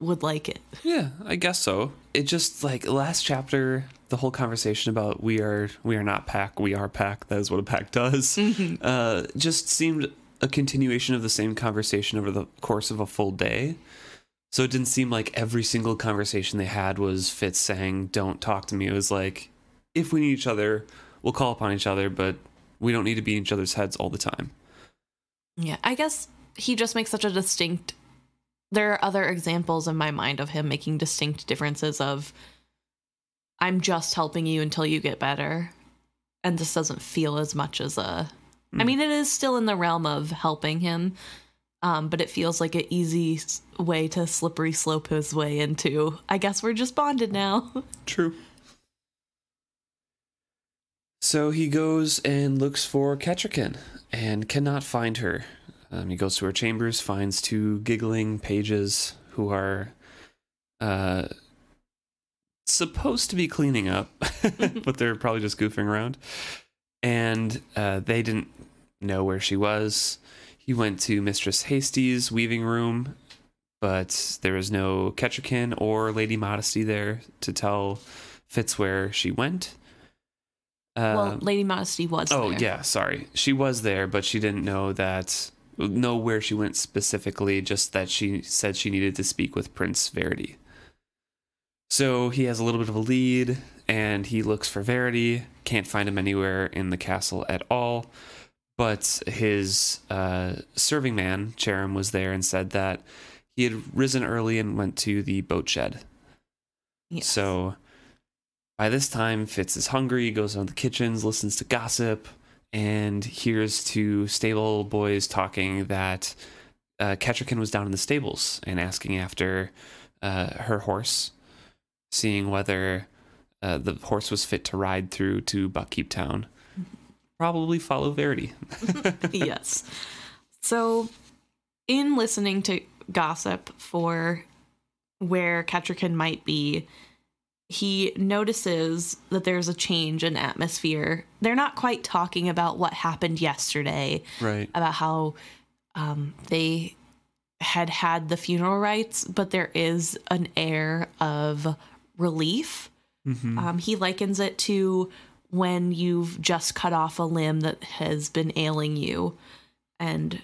would like it. Yeah, I guess so. It just, like, last chapter, the whole conversation about we are not pack, we are pack, that is what a pack does, just seemed a continuation of the same conversation over the course of a full day. So it didn't seem like every single conversation they had was Fitz saying, don't talk to me. It was like, if we need each other, we'll call upon each other, but we don't need to be in each other's heads all the time. Yeah, I guess he just makes such a distinct... There are other examples in my mind of him making distinct differences of, I'm just helping you until you get better. And this doesn't feel as much as a... I mean, it is still in the realm of helping him, but it feels like an easy way to slippery slope his way into, I guess we're just bonded now. True. So he goes and looks for Kettricken and cannot find her. He goes to her chambers, finds two giggling pages who are supposed to be cleaning up, but they're probably just goofing around. And they didn't know where she was. He went to Mistress Hasty's weaving room, but there was no Kettricken or Lady Modesty there to tell Fitz where she went. Well, Lady Modesty was there. Oh, yeah, sorry. She was there, but she didn't know where she went specifically, just that she said she needed to speak with Prince Verity. So he has a little bit of a lead, and he looks for Verity, can't find him anywhere in the castle at all, but his serving man, Charum, was there and said that he had risen early and went to the boat shed. Yes. So by this time, Fitz is hungry, goes down to the kitchens, listens to gossip, and hears two stable boys talking that Kettricken was down in the stables and asking after her horse, seeing whether the horse was fit to ride through to Buckkeep Town. Probably follow Verity. Yes. So, in listening to gossip for where Kettricken might be, he notices that there's a change in atmosphere. They're not quite talking about what happened yesterday. Right. About how they had the funeral rites, but there is an air of relief. Mm-hmm. He likens it to when you've just cut off a limb that has been ailing you, and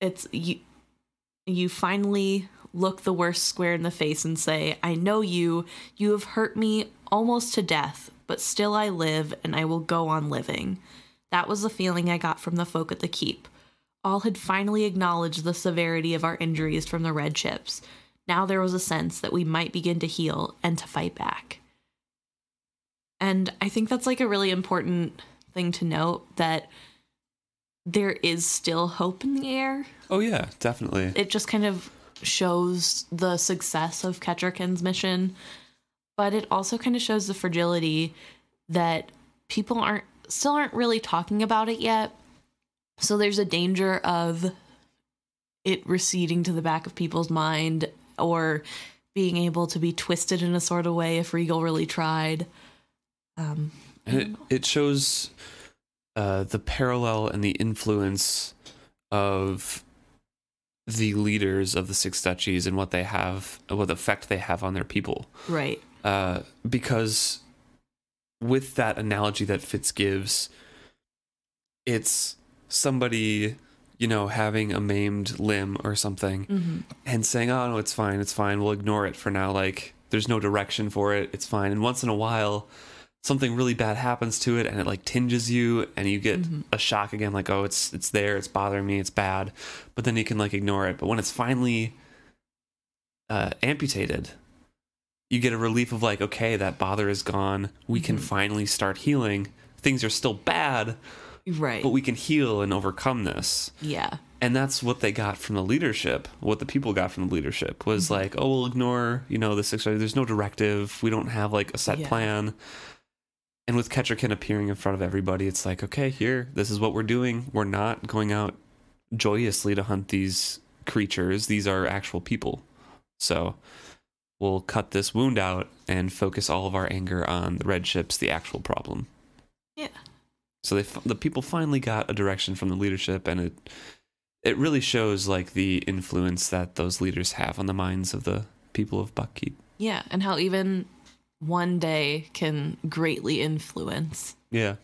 it's you finally look the worst square in the face and say, I know you have hurt me almost to death, but still I live and I will go on living. That was the feeling I got from the folk at the keep. All had finally acknowledged the severity of our injuries from the red ships. Now there was a sense that we might begin to heal and to fight back. And I think that's like a really important thing to note, that there is still hope in the air. Oh yeah, definitely. It just kind of shows the success of Kettricken's mission, but it also kind of shows the fragility that people still aren't really talking about it yet. So there's a danger of it receding to the back of people's mind, or being able to be twisted in a sort of way if Regal really tried. And it shows the parallel and the influence of the leaders of the Six Duchies and what effect they have on their people. Right. Because with that analogy that Fitz gives, it's somebody, having a maimed limb or something, mm-hmm. and saying, oh, no, it's fine. We'll ignore it for now. Like, there's no direction for it. It's fine. And once in a while, something really bad happens to it and it like tinges you and you get mm-hmm. a shock again, like, oh, it's there, it's bothering me, it's bad. But then you can like ignore it. But when it's finally amputated, you get a relief of like, okay, that bother is gone. We mm-hmm. can finally start healing. Things are still bad, right? But we can heal and overcome this. Yeah. And that's what they got from the leadership. What the people got from the leadership was mm-hmm. like, oh, we'll ignore, the Six. There's no directive. We don't have like a set plan. And with Kettricken appearing in front of everybody, it's like, okay, this is what we're doing. We're not going out joyously to hunt these creatures. These are actual people. So we'll cut this wound out and focus all of our anger on the red ships, the actual problem. Yeah. So the people finally got a direction from the leadership, and it really shows like the influence that those leaders have on the minds of the people of Buckkeep. Yeah, and how even one day can greatly influence. Yeah.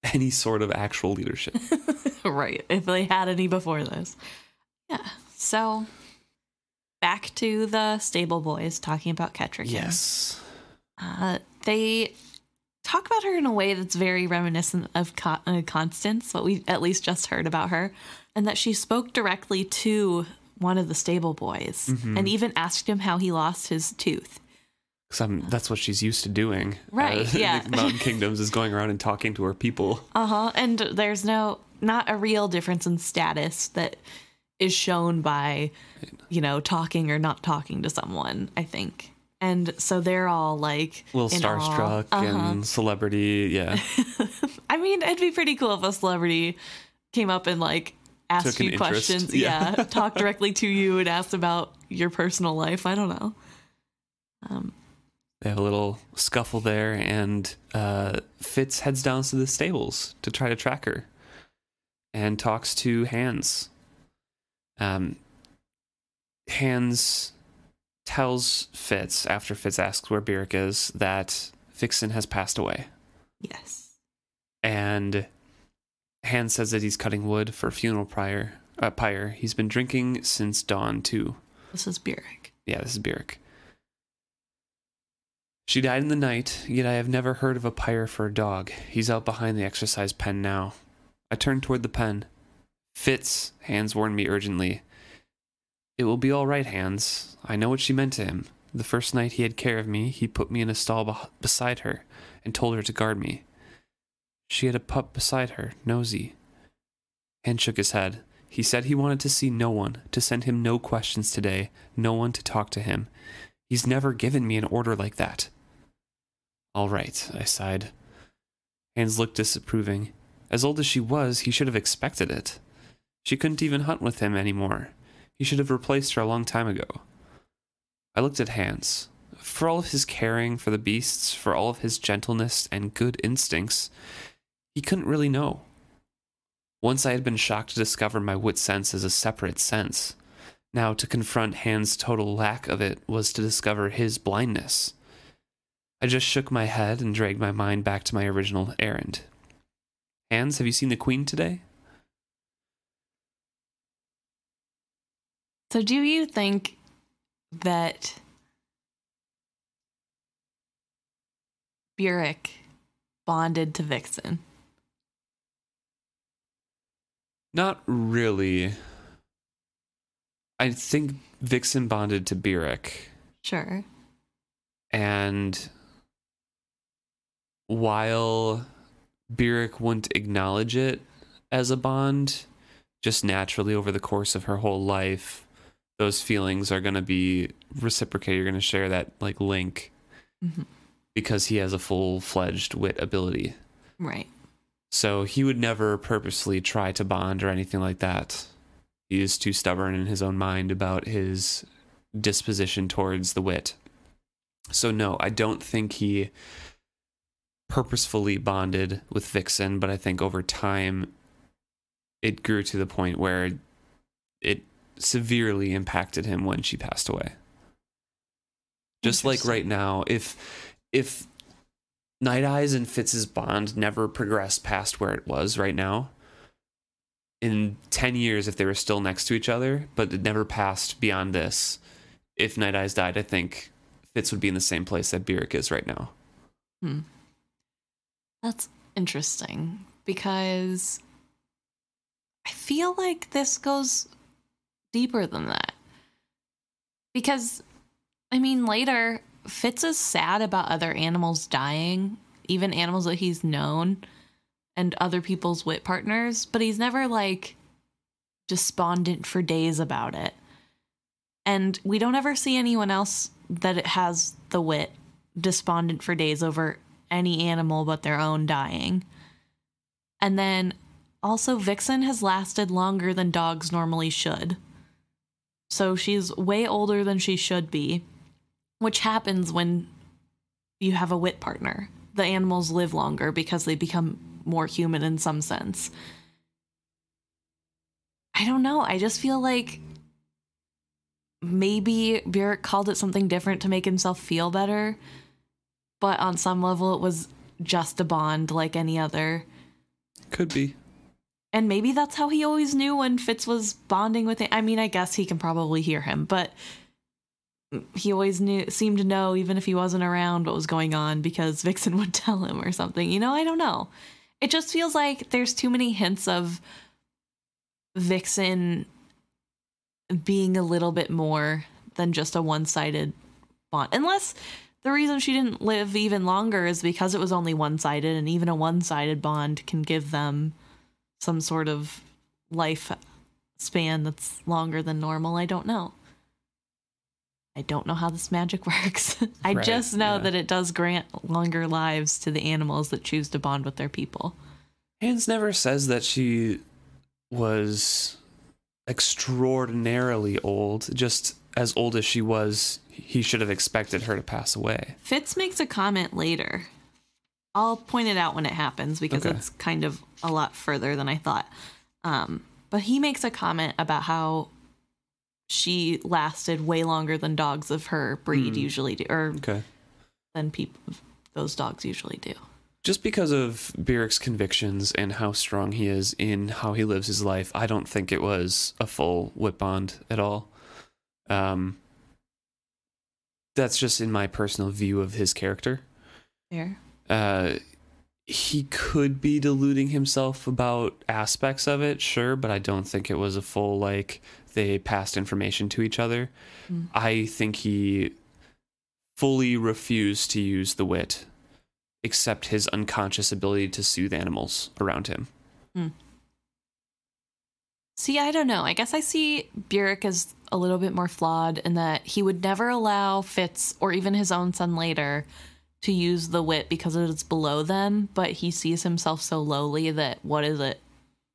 Any sort of actual leadership. Right. If they had any before this. Yeah. So back to the stable boys talking about Kettricken. Yes. They talk about her in a way that's very reminiscent of Constance, what we at least just heard about her, and that she spoke directly to one of the stable boys mm-hmm. and even asked him how he lost his tooth. That's what she's used to doing. Right, yeah. The Mountain Kingdoms is going around and talking to her people. Uh-huh, and there's not a real difference in status that is shown by, talking or not talking to someone, I think. And so they're all like a little starstruck and celebrity, yeah. I mean, it'd be pretty cool if a celebrity came up and like asked you questions. Yeah, talked directly to you and asked about your personal life. I don't know. They have a little scuffle there, and Fitz heads down to the stables to try to track her. and talks to Hans. Hans tells Fitz, after Fitz asks where Byrrc is, that Vixen has passed away. Yes. And Hans says that he's cutting wood for a funeral pyre. He's been drinking since dawn, too. This is Byrrc. Yeah, this is Byrrc. She died in the night, yet I have never heard of a pyre for a dog. He's out behind the exercise pen now. I turned toward the pen. Fitz, Hans warned me urgently. It will be all right, Hans. I know what she meant to him. The first night he had care of me, he put me in a stall beside her and told her to guard me. She had a pup beside her, Nosy. Hans shook his head. He said he wanted to see no one, to send him no questions today, no one to talk to him. He's never given me an order like that. All right, I sighed. Hans looked disapproving. As old as she was, he should have expected it. She couldn't even hunt with him anymore. He should have replaced her a long time ago. I looked at Hans. For all of his caring for the beasts, for all of his gentleness and good instincts, he couldn't really know. Once I had been shocked to discover my wit sense as a separate sense. Now to confront Hans' total lack of it was to discover his blindness. I just shook my head and dragged my mind back to my original errand. Hans, have you seen the Queen today? So do you think that Byrrc bonded to Vixen? Not really. I think Vixen bonded to Byrrc. Sure. And while Byrrc wouldn't acknowledge it as a bond, just naturally over the course of her whole life, those feelings are going to be reciprocated. You're going to share that like link because he has a full-fledged wit ability. Right. So he would never purposely try to bond or anything like that. He is too stubborn in his own mind about his disposition towards the wit. So no, I don't think he purposefully bonded with Vixen, but I think over time it grew to the point where it severely impacted him when she passed away. Just like right now, if Night Eyes and Fitz's bond never progressed past where it was right now, in 10 years, if they were still next to each other, but it never passed beyond this, if Night Eyes died, I think Fitz would be in the same place that Byrrc is right now. That's interesting, because I feel like this goes deeper than that. Because, I mean, later, Fitz is sad about other animals dying, even animals that he's known, and other people's wit partners, but he's never, like, despondent for days about it. And we don't ever see anyone else that it has the wit despondent for days over any animal but their own dying. And then, also, Vixen has lasted longer than dogs normally should. So she's way older than she should be, which happens when you have a wit partner. The animals live longer because they become more human in some sense. I don't know. I just feel like maybe Byrrc called it something different to make himself feel better, but on some level it was just a bond like any other. Could be. And maybe that's how he always knew when Fitz was bonding with him. I mean, I guess he can probably hear him, but he always seemed to know, even if he wasn't around, what was going on because Vixen would tell him or something. You know, I don't know. It just feels like there's too many hints of Vixen being a little bit more than just a one-sided bond. Unless the reason she didn't live even longer is because it was only one-sided, and even a one-sided bond can give them some sort of life span that's longer than normal. I don't know. I don't know how this magic works. I just know that it does grant longer lives to the animals that choose to bond with their people. Hans never says that she was extraordinarily old. Just as old as she was, he should have expected her to pass away. Fitz makes a comment later. I'll point it out when it happens because it's kind of a lot further than I thought. But he makes a comment about how she lasted way longer than dogs of her breed usually do, or than those dogs usually do. Just because of Byrric's convictions and how strong he is in how he lives his life, I don't think it was a full whip bond at all. That's just in my personal view of his character. Fair. He could be deluding himself about aspects of it, sure, but I don't think it was a full, like, they passed information to each other. I think he fully refused to use the wit, except his unconscious ability to soothe animals around him. See, I don't know. I guess I see Byrric as a little bit more flawed in that he would never allow Fitz or even his own son later to use the wit because it's below them, but he sees himself so lowly that what is it?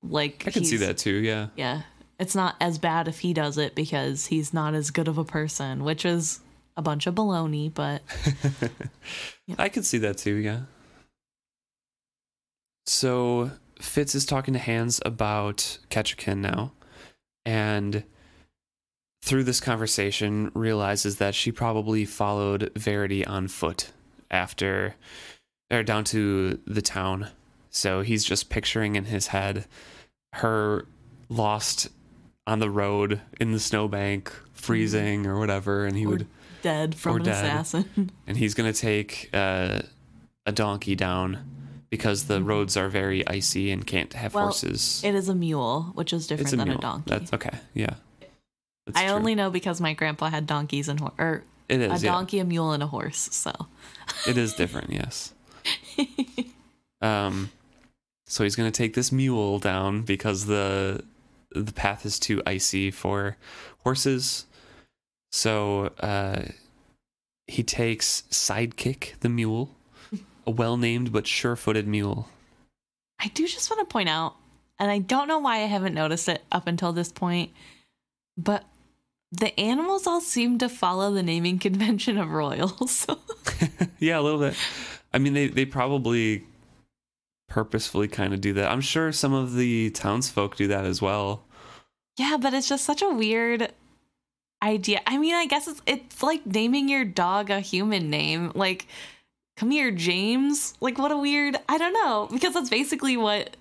Like, I can see that too, yeah. Yeah. It's not as bad if he does it because he's not as good of a person, which is a bunch of baloney, but yeah. I could see that too, yeah. So Fitz is talking to Hans about Kettricken now, and through this conversation realizes that she probably followed Verity on foot after they're down to the town. So he's just picturing in his head her lost on the road in the snowbank, freezing or whatever, and he would dead from an assassin. And he's gonna take a donkey down because the roads are very icy and can't have horses. It is a mule, which is different than a donkey. That's okay. Yeah. I only know because my grandpa had donkeys and it is, a donkey, a mule, and a horse. So it is different, yes. So he's gonna take this mule down because the path is too icy for horses. So he takes Sidekick the mule, a well-named but sure-footed mule. I do just want to point out, and I don't know why I haven't noticed it up until this point, but the animals all seem to follow the naming convention of royals. Yeah, a little bit. I mean, they probably purposefully kind of do that. I'm sure some of the townsfolk do that as well. Yeah, but it's just such a weird idea. I mean, I guess it's like naming your dog a human name. Like, come here, James. Like, what a weird, I don't know, because that's basically what,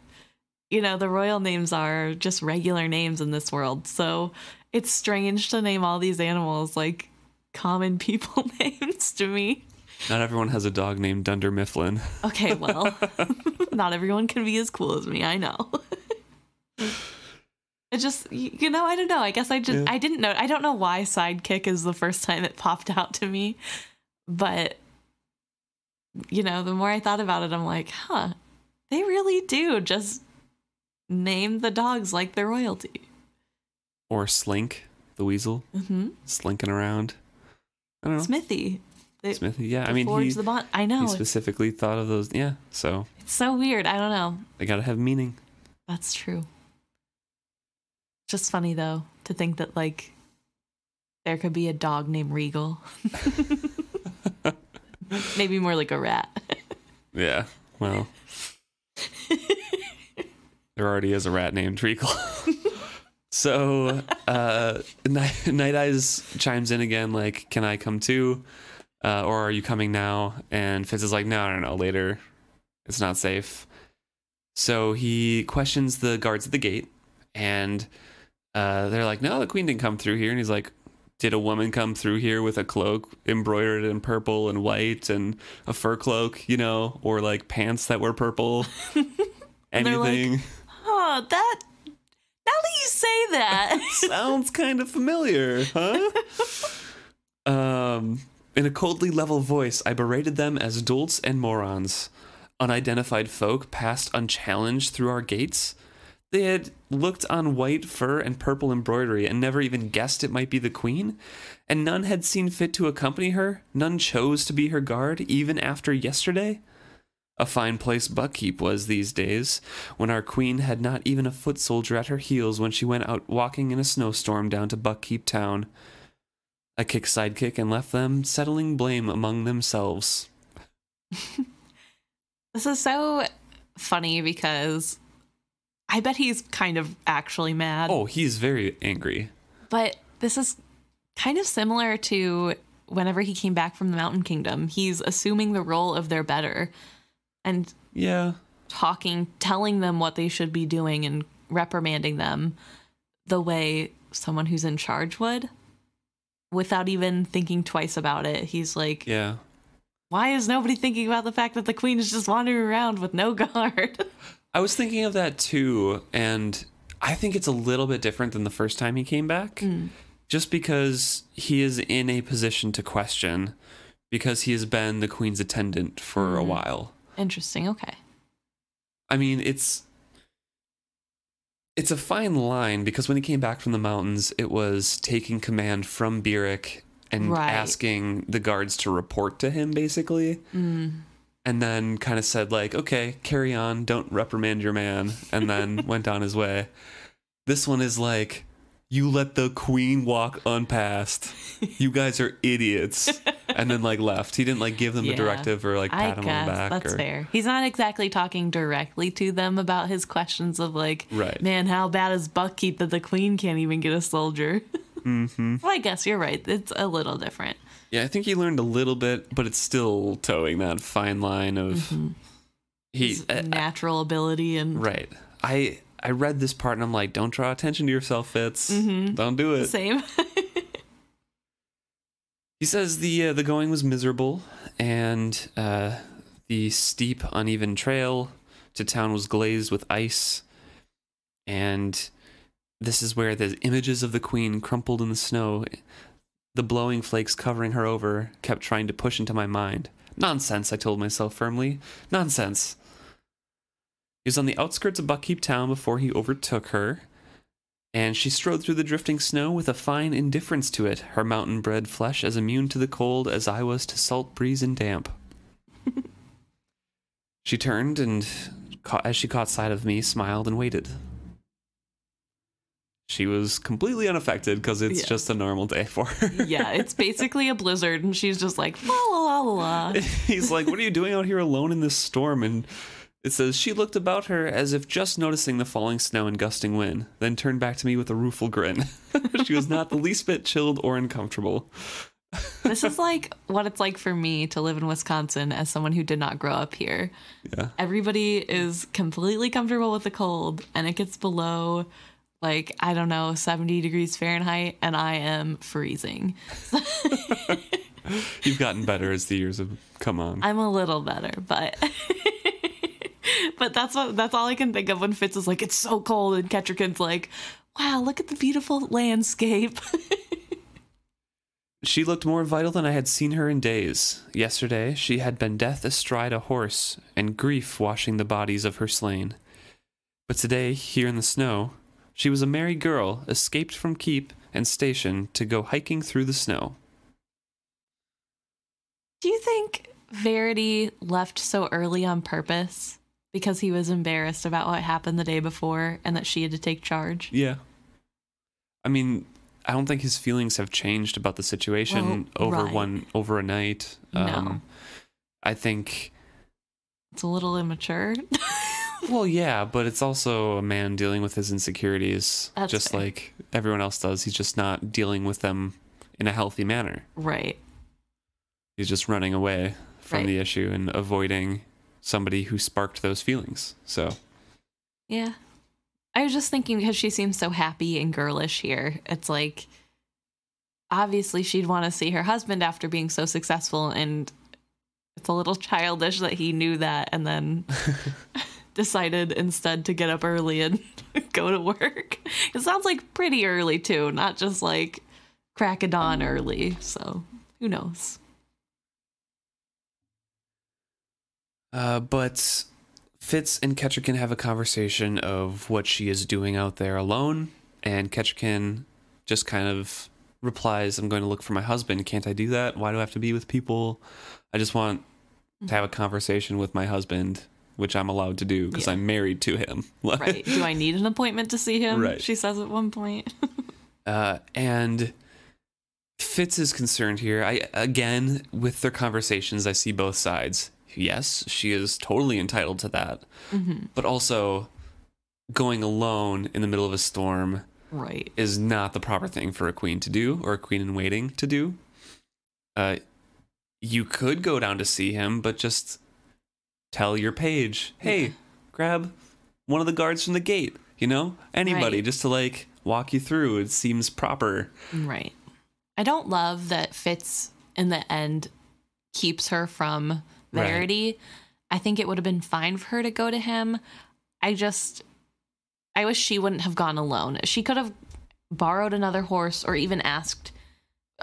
the royal names are, just regular names in this world. So it's strange to name all these animals like common people names to me. Not everyone has a dog named Dunder Mifflin. Okay, well, not everyone can be as cool as me. I know. It just, I don't know. I guess I didn't know. I don't know why Sidekick is the first time it popped out to me. But, the more I thought about it, I'm like, they really do just name the dogs like they're royalty. Or Slink, the weasel, slinking around. I don't know. Smithy, yeah. I mean, the bond. I know. He specifically thought of those. Yeah, so. It's so weird. I don't know. They gotta have meaning. That's true. Just funny, though, to think that, like, there could be a dog named Regal. Maybe more like a rat. Yeah, well. There already is a rat named Regal. So, Night Eyes chimes in again, like, can I come too? Or are you coming now? And Fitz is like, no, later. It's not safe. So he questions the guards at the gate, and they're like, no, the queen didn't come through here. And he's like, did a woman come through here with a cloak embroidered in purple and white and a fur cloak, or like pants that were purple? Anything? Like, oh, that, now that you say that. Sounds kind of familiar, huh? In a coldly level voice, I berated them as dolts and morons. Unidentified folk passed unchallenged through our gates. They had looked on white fur and purple embroidery and never even guessed it might be the queen, and none had seen fit to accompany her. None chose to be her guard, even after yesterday. A fine place Buckkeep was these days, when our queen had not even a foot soldier at her heels when she went out walking in a snowstorm down to Buckkeep town. I kicked Sidekick and left them settling blame among themselves. This is so funny because I bet he's kind of actually mad. Oh, he's very angry. But this is kind of similar to whenever he came back from the Mountain Kingdom. He's assuming the role of their better and telling them what they should be doing and reprimanding them the way someone who's in charge would without even thinking twice about it. He's like, why is nobody thinking about the fact that the queen is just wandering around with no guard? I was thinking of that too, and I think it's a little bit different than the first time he came back, just because he is in a position to question, because he has been the queen's attendant for a while. Interesting, okay. I mean, it's a fine line, because when he came back from the mountains, it was taking command from Beric and asking the guards to report to him, basically. And then kind of said, like, okay, carry on, don't reprimand your man, and then went on his way. This one is like, you let the queen walk unpassed. You guys are idiots. And then, like, left. He didn't, like, give them a directive or, like, pat him on the back. That's fair. He's not exactly talking directly to them about his questions of, like, man, how bad is Buckkeep that the queen can't even get a soldier? Well, I guess you're right. It's a little different. Yeah, I think he learned a little bit, but it's still towing that fine line of his natural ability and I read this part and I'm like, don't draw attention to yourself, Fitz. Don't do it. Same. He says the going was miserable, and the steep, uneven trail to town was glazed with ice, and this is where the images of the queen crumpled in the snow. The blowing flakes covering her over kept trying to push into my mind. Nonsense, I told myself firmly. Nonsense. He was on the outskirts of Buckkeep town before he overtook her, and she strode through the drifting snow with a fine indifference to it, her mountain-bred flesh as immune to the cold as I was to salt breeze and damp. She turned, and as she caught sight of me, smiled and waited. She was completely unaffected because it's just a normal day for her. It's basically a blizzard, and she's just like, la la la la. He's like, what are you doing out here alone in this storm? And it says, she looked about her as if just noticing the falling snow and gusting wind, then turned back to me with a rueful grin. She was not the least bit chilled or uncomfortable. This is like what it's like for me to live in Wisconsin as someone who did not grow up here. Yeah. Everybody is completely comfortable with the cold, and it gets below, like, I don't know, 70 degrees Fahrenheit, and I am freezing. You've gotten better as the years have come on. I'm a little better, but but that's all I can think of when Fitz is like, it's so cold, and Kettricken's like, wow, look at the beautiful landscape. She looked more vital than I had seen her in days. Yesterday, she had been death astride a horse, and grief washing the bodies of her slain. But today, here in the snow, she was a merry girl, escaped from keep and station to go hiking through the snow. Do you think Verity left so early on purpose because he was embarrassed about what happened the day before and that she had to take charge? Yeah. I mean, I don't think his feelings have changed about the situation over a night. No. I think it's a little immature. Well, yeah, but it's also a man dealing with his insecurities. That's just fair. Like everyone else does. He's just not dealing with them in a healthy manner. Right. He's just running away from the issue and avoiding somebody who sparked those feelings. So, yeah. I was just thinking, because she seems so happy and girlish here, it's like, obviously she'd want to see her husband after being so successful, and it's a little childish that he knew that and then decided instead to get up early and go to work. It sounds like pretty early too, not just like crack of dawn early. So who knows? But Fitz and Kettricken have a conversation of what she is doing out there alone, and Kettricken just kind of replies, I'm going to look for my husband. Can't I do that? Why do I have to be with people? I just want to have a conversation with my husband, which I'm allowed to do because I'm married to him. Right. Do I need an appointment to see him? Right. She says at one point. And Fitz is concerned here. Again, with their conversations, I see both sides. Yes, she is totally entitled to that. Mm-hmm. But also, going alone in the middle of a storm Right. is not the proper thing for a queen to do, or a queen in waiting to do. You could go down to see him, but just tell your page, hey, grab one of the guards from the gate, anybody, Right. just to like walk you through. It seems proper. Right. I don't love that Fitz in the end keeps her from Verity. Right. I think it would have been fine for her to go to him. I wish she wouldn't have gone alone. She could have borrowed another horse or even asked.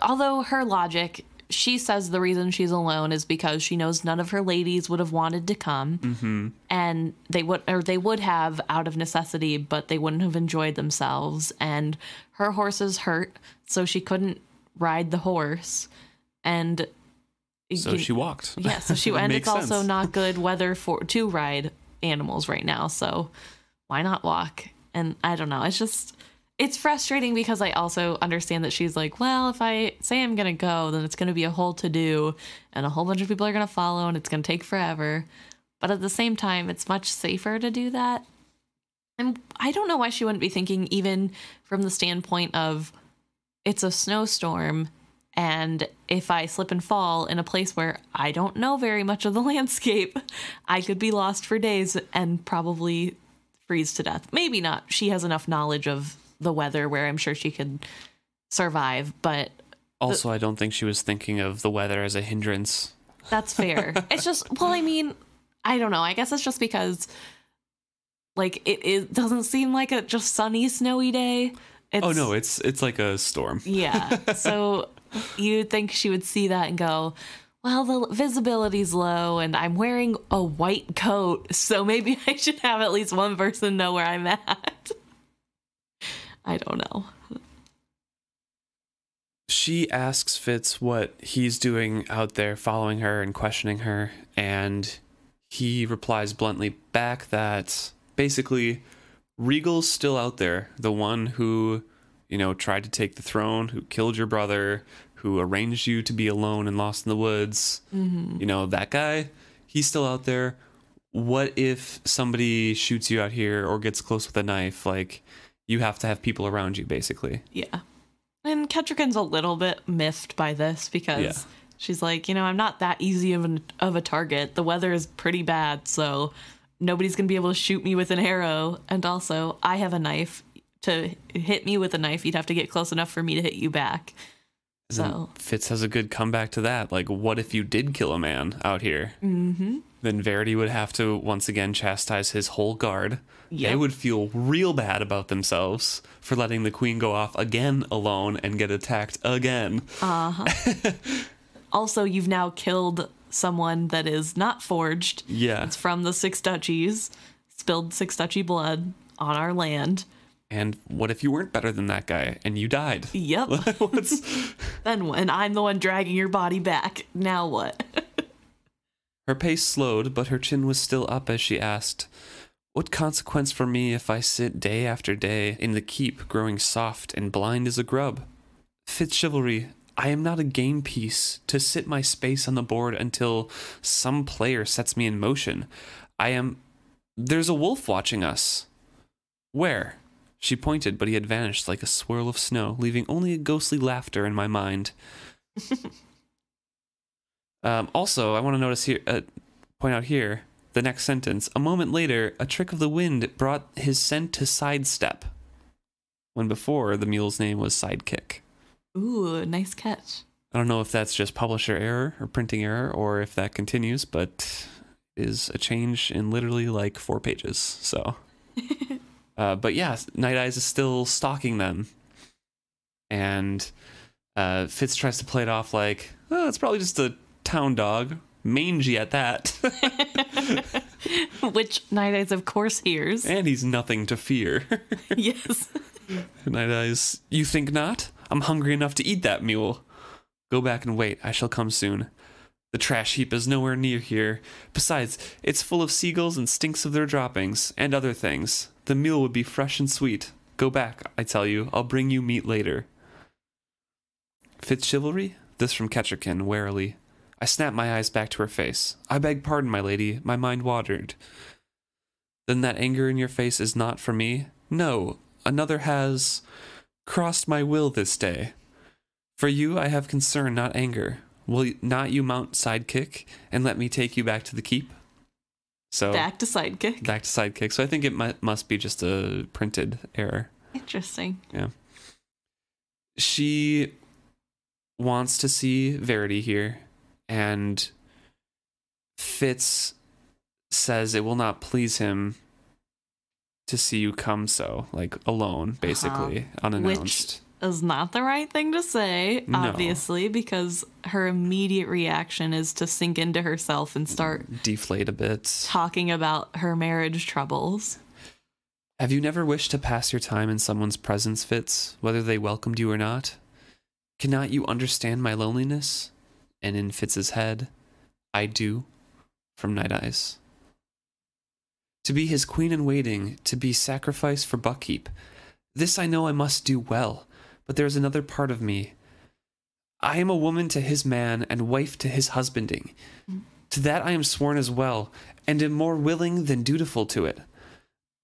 Although her logic, she says the reason she's alone is because she knows none of her ladies would have wanted to come. Mm-hmm. And they would have out of necessity, but they wouldn't have enjoyed themselves. And her horse is hurt, so she couldn't ride the horse. And so she walked. Yeah, so she and it's sense. Also not good weather to ride animals right now, so why not walk? And I don't know, it's frustrating because I also understand that she's like, well, if I say I'm gonna go, then it's gonna be a whole to-do and a whole bunch of people are gonna follow and it's gonna take forever. But at the same time, it's much safer to do that. And I don't know why she wouldn't be thinking, even from the standpoint of it's a snowstorm, and if I slip and fall in a place where I don't know very much of the landscape, I could be lost for days and probably freeze to death. Maybe not. She has enough knowledge of the weather where I'm sure she could survive, but also I don't think she was thinking of the weather as a hindrance. That's fair. It's just, well, I mean, I don't know. I guess it's just because like it doesn't seem like a just sunny, snowy day. It's like a storm. Yeah. So you'd think she would see that and go, well, the visibility's low and I'm wearing a white coat, so maybe I should have at least one person know where I'm at. I don't know. She asks Fitz what he's doing out there following her and questioning her, and he replies bluntly back that basically Regal's still out there, the one who, tried to take the throne, who killed your brother, who arranged you to be alone and lost in the woods. Mm-hmm. That guy, he's still out there. What if somebody shoots you out here or gets close with a knife? Like, you have to have people around you, basically. Yeah. And Kettricken's a little bit miffed by this because she's like, I'm not that easy of a target. The weather is pretty bad, so nobody's going to be able to shoot me with an arrow. And also, I have a knife. To hit me with a knife, you'd have to get close enough for me to hit you back. So Fitz has a good comeback to that. Like, what if you did kill a man out here? Mm-hmm. Then Verity would have to once again chastise his whole guard. Yep. They would feel real bad about themselves for letting the queen go off again alone and get attacked again. Uh-huh. Also, you've now killed someone that is not forged. Yeah. It's from the Six Duchies. Spilled Six Duchy blood on our land. And what if you weren't better than that guy and you died? Yep. Then when I'm the one dragging your body back, now what? Her pace slowed, but her chin was still up as she asked, what consequence for me if I sit day after day in the keep growing soft and blind as a grub? FitzChivalry, I am not a game piece to sit my space on the board until some player sets me in motion. There's a wolf watching us. Where? She pointed, but he had vanished like a swirl of snow, leaving only a ghostly laughter in my mind. Also, I want to point out here, the next sentence. A moment later, a trick of the wind brought his scent to sidestep, when before the mule's name was Sidekick. Ooh, nice catch. I don't know if that's just publisher error or printing error, or if that continues, but is a change in literally like 4 pages, so... but yeah, Night Eyes is still stalking them. And Fitz tries to play it off like, oh, it's probably just a town dog. Mangy at that. Which Night Eyes, of course, hears. And he's nothing to fear. Yes. Night Eyes, you think not? I'm hungry enough to eat that mule. Go back and wait. I shall come soon. The trash heap is nowhere near here. Besides, it's full of seagulls and stinks of their droppings, and other things. The meal would be fresh and sweet. Go back, I tell you. I'll bring you meat later. FitzChivalry? This from Kettricken, warily. I snapped my eyes back to her face. I beg pardon, my lady. My mind wandered. Then that anger in your face is not for me? No, another has crossed my will this day. For you I have concern, not anger. Will not you mount sidekick and let me take you back to the keep? So Back to sidekick. Back to sidekick. So I think it must be just a printed error. Interesting. Yeah. She wants to see Verity here, and Fitz says it will not please him to see you come so, like, alone, basically, unannounced. Which is not the right thing to say, No. obviously, because her immediate reaction is to sink into herself and start Deflate a bit. talking about her marriage troubles. Have you never wished to pass your time in someone's presence, Fitz, whether they welcomed you or not? Cannot you understand my loneliness? And in Fitz's head, I do, from Night Eyes. To be his queen in waiting, to be sacrificed for Buckkeep. This I know I must do well, but there is another part of me. I am a woman to his man and wife to his husbanding. To that I am sworn as well, and am more willing than dutiful to it.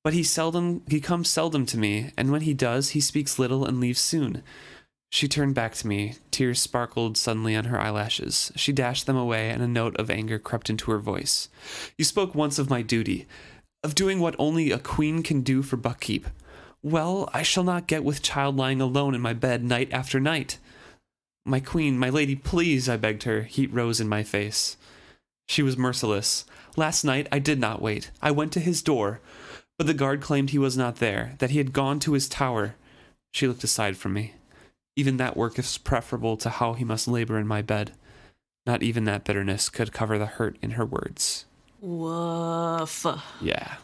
But he comes seldom to me, and when he does, he speaks little and leaves soon. She turned back to me. Tears sparkled suddenly on her eyelashes. She dashed them away, and a note of anger crept into her voice. You spoke once of my duty, of doing what only a queen can do for Buckkeep. Well, I shall not get with child lying alone in my bed night after night. My queen, my lady, please, I begged her. Heat rose in my face. She was merciless. Last night I did not wait. I went to his door, but the guard claimed he was not there, that he had gone to his tower. She looked aside from me. Even that work is preferable to how he must labor in my bed. Not even that bitterness could cover the hurt in her words. Woof. Yeah.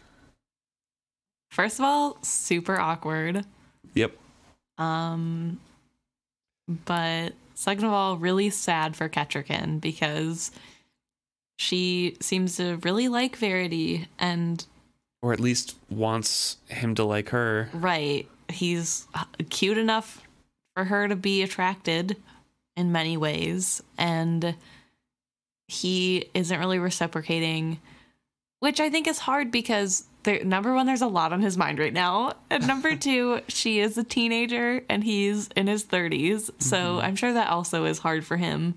First of all, super awkward. Yep. But second of all, really sad for Kettricken because she seems to really like Verity and... Or at least wants him to like her. Right. He's cute enough for her to be attracted in many ways, and he isn't really reciprocating, which I think is hard because number one, there's a lot on his mind right now, and number two, she is a teenager and he's in his 30s, so I'm sure that also is hard for him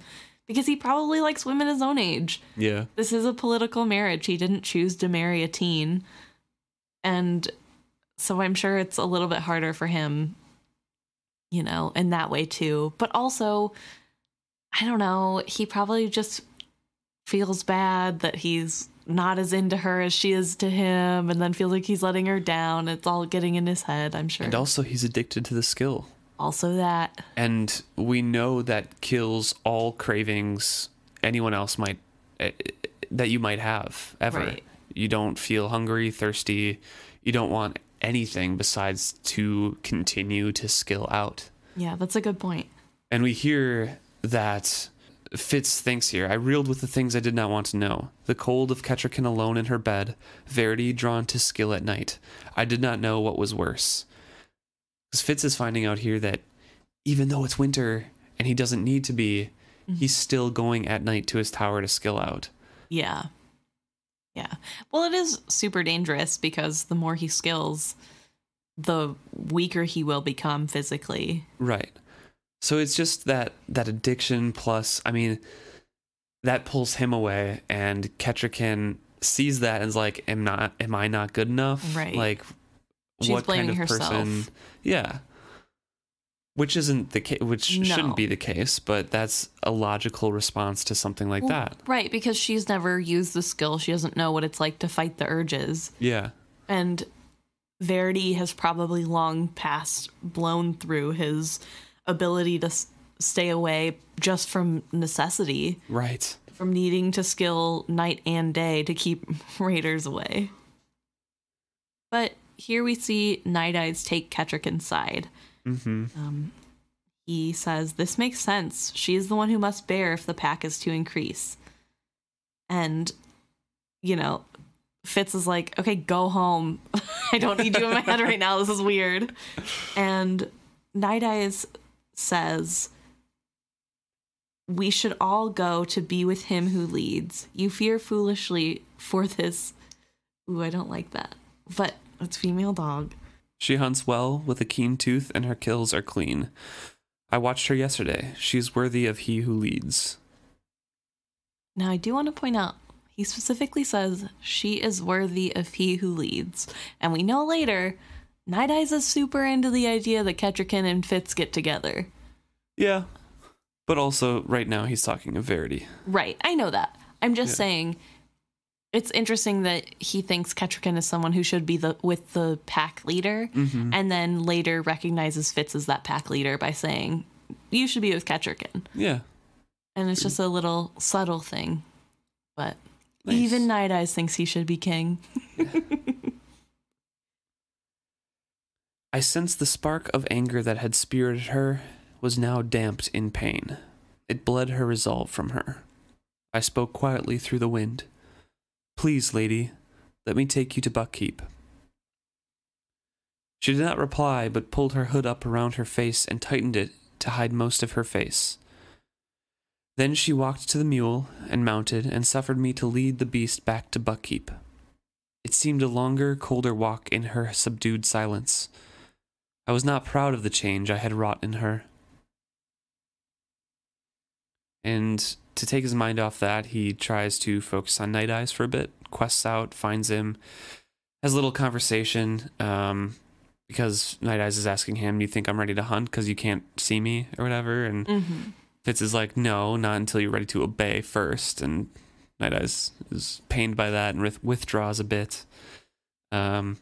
because he probably likes women his own age. Yeah. This is a political marriage. He didn't choose to marry a teen, and so I'm sure it's a little bit harder for him, you know, in that way too. But also, I don't know, he probably just feels bad that he's not as into her as she is to him, and then feels like he's letting her down. It's all getting in his head, I'm sure. And also he's addicted to the skill. Also that. And we know that kills all cravings anyone else might, that you might have ever. Right. You don't feel hungry, thirsty. You don't want anything besides to continue to skill out. Yeah, that's a good point. And we hear that Fitz thinks here, I reeled with the things I did not want to know. The cold of Kettricken alone in her bed, Verity drawn to skill at night. I did not know what was worse. Because Fitz is finding out here that even though it's winter and he doesn't need to be, he's still going at night to his tower to skill out. Yeah. Yeah. Well, it is super dangerous because the more he skills, the weaker he will become physically. Right. So it's just that addiction plus, I mean, that pulls him away, and Kettricken sees that and is like, am I not good enough? Right. Like, She's what kind blaming of herself. person? Yeah. Which isn't the case, which shouldn't be the case, but that's a logical response to something like that. Right, because she's never used the skill. She doesn't know what it's like to fight the urges. Yeah. And Verity has probably long past blown through his ability to stay away just from necessity. Right. From needing to skill night and day to keep raiders away. But here we see Night Eyes take Kettricken's side. He says, this makes sense. She is the one who must bear if the pack is to increase. And, you know, Fitz is like, okay, go home. I don't need you in my head right now. This is weird. And Night Eyes says, we should all go to be with him who leads. You fear foolishly for this. Ooh, I don't like that. But it's female dog. She hunts well with a keen tooth, and her kills are clean. I watched her yesterday. She is worthy of he who leads. Now, I do want to point out, he specifically says she is worthy of he who leads. And we know later, Night Eyes is super into the idea that Kettricken and Fitz get together. Yeah. But also, right now, he's talking of Verity. Right, I know that. I'm just saying, it's interesting that he thinks Kettricken is someone who should be with the pack leader, and then later recognizes Fitz as that pack leader by saying, you should be with Kettricken. Yeah. And it's just a little subtle thing. But Nice. even Night Eyes thinks he should be king. I sensed the spark of anger that had spirited her was now damped in pain. It bled her resolve from her. I spoke quietly through the wind. Please, lady, let me take you to Buckkeep. She did not reply, but pulled her hood up around her face and tightened it to hide most of her face. Then she walked to the mule and mounted and suffered me to lead the beast back to Buckkeep. It seemed a longer, colder walk in her subdued silence. I was not proud of the change I had wrought in her. And to take his mind off that, he tries to focus on Night Eyes for a bit, quests out, finds him, has a little conversation, because Night Eyes is asking him, do you think I'm ready to hunt because you can't see me or whatever? And Fitz is like, no, not until you're ready to obey first. And Night Eyes is pained by that and withdraws a bit. So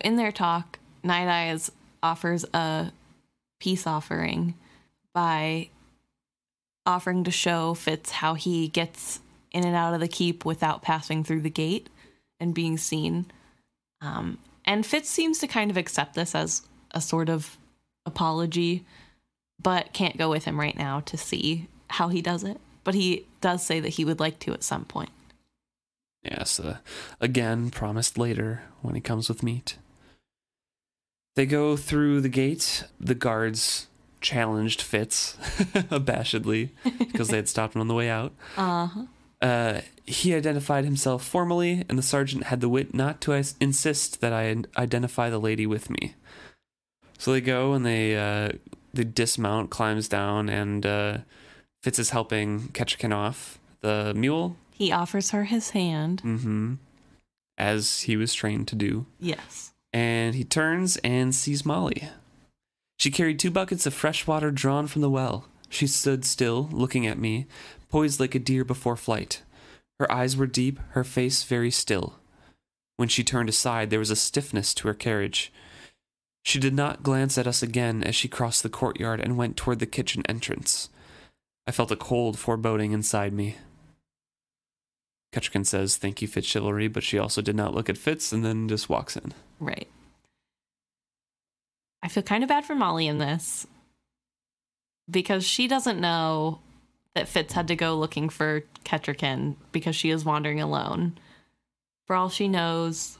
in their talk, Night Eyes offers a peace offering by offering to show Fitz how he gets in and out of the keep without passing through the gate and being seen. And Fitz seems to kind of accept this as a sort of apology, but can't go with him right now to see how he does it. But he does say that he would like to at some point. Yes, again, promised later when he comes with meat. They go through the gate. The guards challenged Fitz abashedly because they had stopped him on the way out. He identified himself formally, and the sergeant had the wit not to insist that I identify the lady with me. So they go and they dismount, climbs down, and Fitz is helping Kettricken off the mule. He offers her his hand. As he was trained to do. Yes. And he turns and sees Molly. She carried 2 buckets of fresh water drawn from the well. She stood still, looking at me, poised like a deer before flight. Her eyes were deep, her face very still. When she turned aside, there was a stiffness to her carriage. She did not glance at us again as she crossed the courtyard and went toward the kitchen entrance. I felt a cold foreboding inside me. Kettricken says, thank you, FitzChivalry, but she also did not look at Fitz and then just walks in. Right. I feel kind of bad for Molly in this because she doesn't know that Fitz had to go looking for Kettricken because she is wandering alone. For all she knows,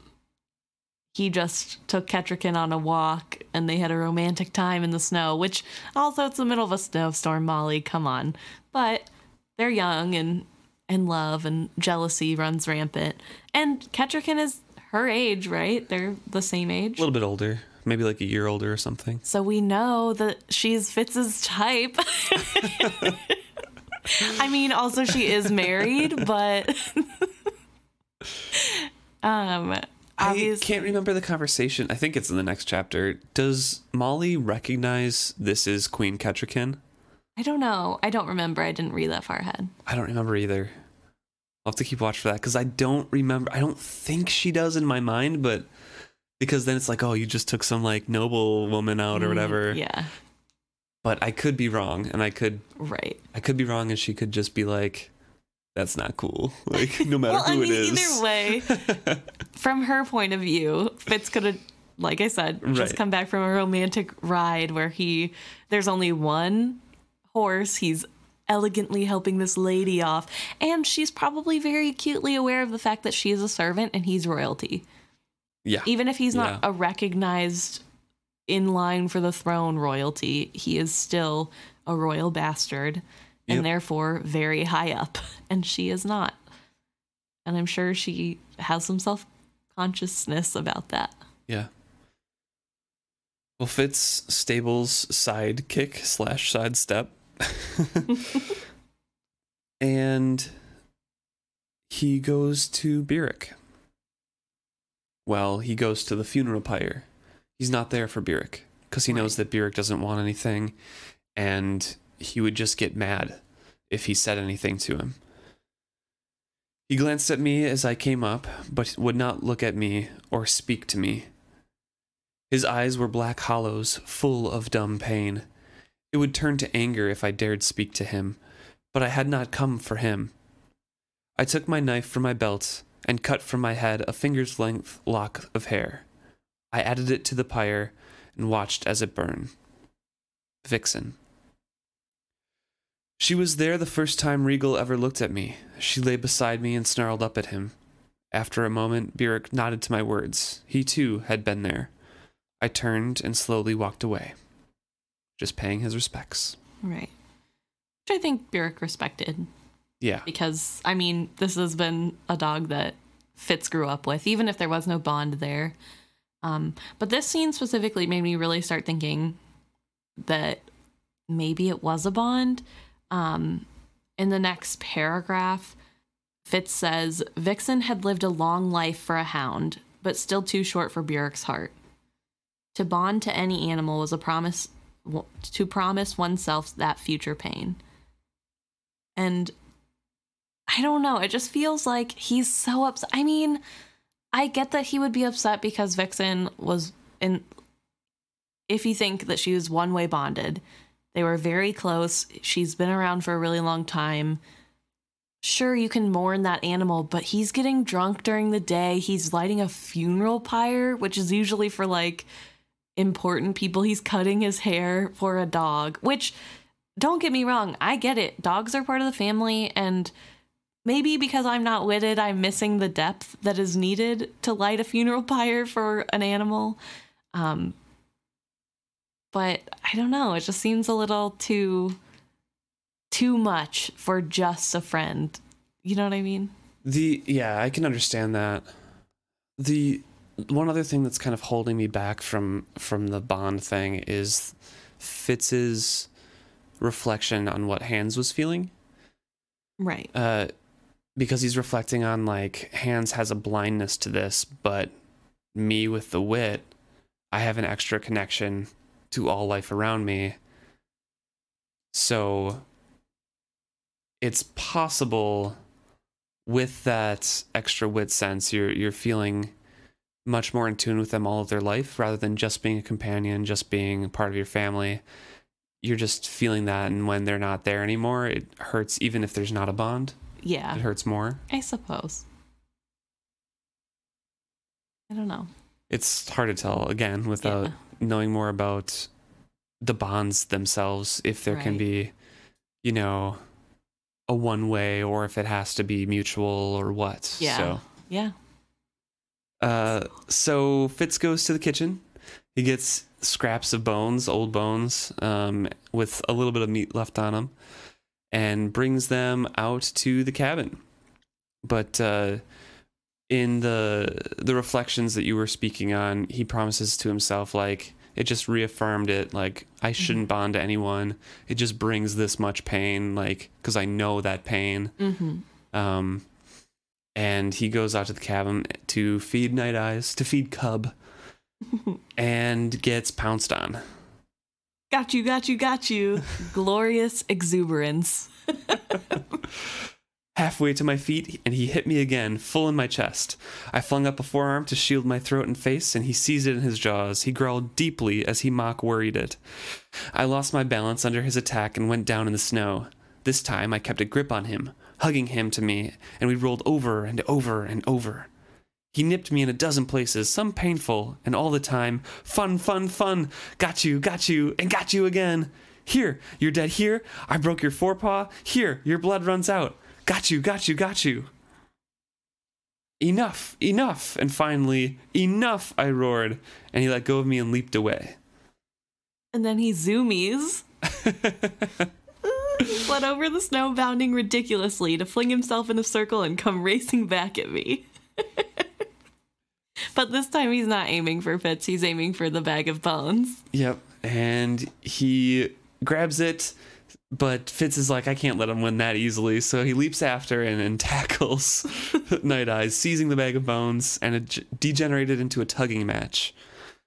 he just took Kettricken on a walk and they had a romantic time in the snow, which also it's the middle of a snowstorm, Molly, come on. But they're young and in love and jealousy runs rampant. And Kettricken is her age, right? They're the same age. A little bit older. Maybe like a year older or something. So we know that she's Fitz's type. I mean, also she is married, but I can't remember the conversation. I think it's in the next chapter. Does Molly recognize this is Queen Kettricken? I don't know. I don't remember. I didn't read that far ahead. I don't remember either. I'll have to keep watch for that because I don't remember. I don't think she does in my mind, but because then it's like, oh, you just took some like noble woman out or whatever. Yeah. But I could be wrong, and I could be wrong, and she could just be like, that's not cool. Like, no matter who it is. Either way, from her point of view, Fitz could have, like I said, just come back from a romantic ride where there's only one horse. He's elegantly helping this lady off, and she's probably very acutely aware of the fact that she is a servant and he's royalty. Yeah. Even if he's not a recognized in line for the throne royalty, he is still a royal bastard and therefore very high up, and she is not. And I'm sure she has some consciousness about that. Yeah. Well, Fitz stables sidekick / sidestep. And he goes to Byrrc. Well, he goes to the funeral pyre. He's not there for Byrrc because he knows that Byrrc doesn't want anything, and he would just get mad if he said anything to him. He glanced at me as I came up, but would not look at me or speak to me. His eyes were black hollows, full of dumb pain. It would turn to anger if I dared speak to him, but I had not come for him. I took my knife from my belt and cut from my head a finger's length lock of hair. I added it to the pyre and watched as it burned. Vixen. She was there the first time Regal ever looked at me. She lay beside me and snarled up at him. After a moment, Byrrc nodded to my words. He, too, had been there. I turned and slowly walked away, just paying his respects. Right. Which I think Byrrc respected. Yeah. Because, I mean, this has been a dog that Fitz grew up with, even if there was no bond there. But this scene specifically made me really start thinking that maybe it was a bond. In the next paragraph, Fitz says, Vixen had lived a long life for a hound, but still too short for Byrrc's heart. To bond to any animal was a promise to promise oneself that future pain. And I don't know, it just feels like he's so upset. I mean, I get that he would be upset because Vixen was in, if you think that she was one-way bonded, they were very close. She's been around for a really long time. Sure, you can mourn that animal, but he's getting drunk during the day. He's lighting a funeral pyre, which is usually for like important people. He's cutting his hair for a dog, which, don't get me wrong, I get it. Dogs are part of the family, and maybe because I'm not witted, I'm missing the depth that is needed to light a funeral pyre for an animal. But I don't know. It just seems a little too much for just a friend. You know what I mean? Yeah, I can understand that. The one other thing that's kind of holding me back from the bond thing is Fitz's reflection on what Hans was feeling. Right. Because he's reflecting on, like, Hans has a blindness to this, but me with the wit, I have an extra connection to all life around me. So it's possible with that extra wit sense, you're feeling much more in tune with them all of their life rather than just being a companion, just being part of your family. You're just feeling that, and when they're not there anymore, it hurts even if there's not a bond. Yeah. It hurts more. I suppose. I don't know. It's hard to tell, again, without knowing more about the bonds themselves, if there can be, you know, a one-way or if it has to be mutual or what. Yeah. So, yeah. So Fitz goes to the kitchen. He gets scraps of bones, old bones, with a little bit of meat left on them, and brings them out to the cabin. But in the reflections that you were speaking on, he promises to himself, like, it just reaffirmed it, like, I shouldn't bond to anyone. It just brings this much pain, like, because I know that pain. Mm-hmm. And he goes out to the cabin to feed Night Eyes, to feed Cub, and gets pounced on. Got you. Glorious exuberance. Halfway to my feet, and he hit me again, full in my chest. I flung up a forearm to shield my throat and face, and he seized it in his jaws. He growled deeply as he mock-worried it. I lost my balance under his attack and went down in the snow. This time, I kept a grip on him, hugging him to me, and we rolled over and over and over. He nipped me in a dozen places, some painful, and all the time, fun. Got you, and got you again. Here, you're dead here. I broke your forepaw. Here, your blood runs out. Got you. Enough. And finally, enough, I roared, and he let go of me and leaped away. And then he zoomies. He fled over the snow, bounding ridiculously to fling himself in a circle and come racing back at me. But this time he's not aiming for Fitz. He's aiming for the bag of bones. Yep. And he grabs it, but Fitz is like, I can't let him win that easily. So he leaps after and tackles Night Eyes, seizing the bag of bones, and it degenerated into a tugging match,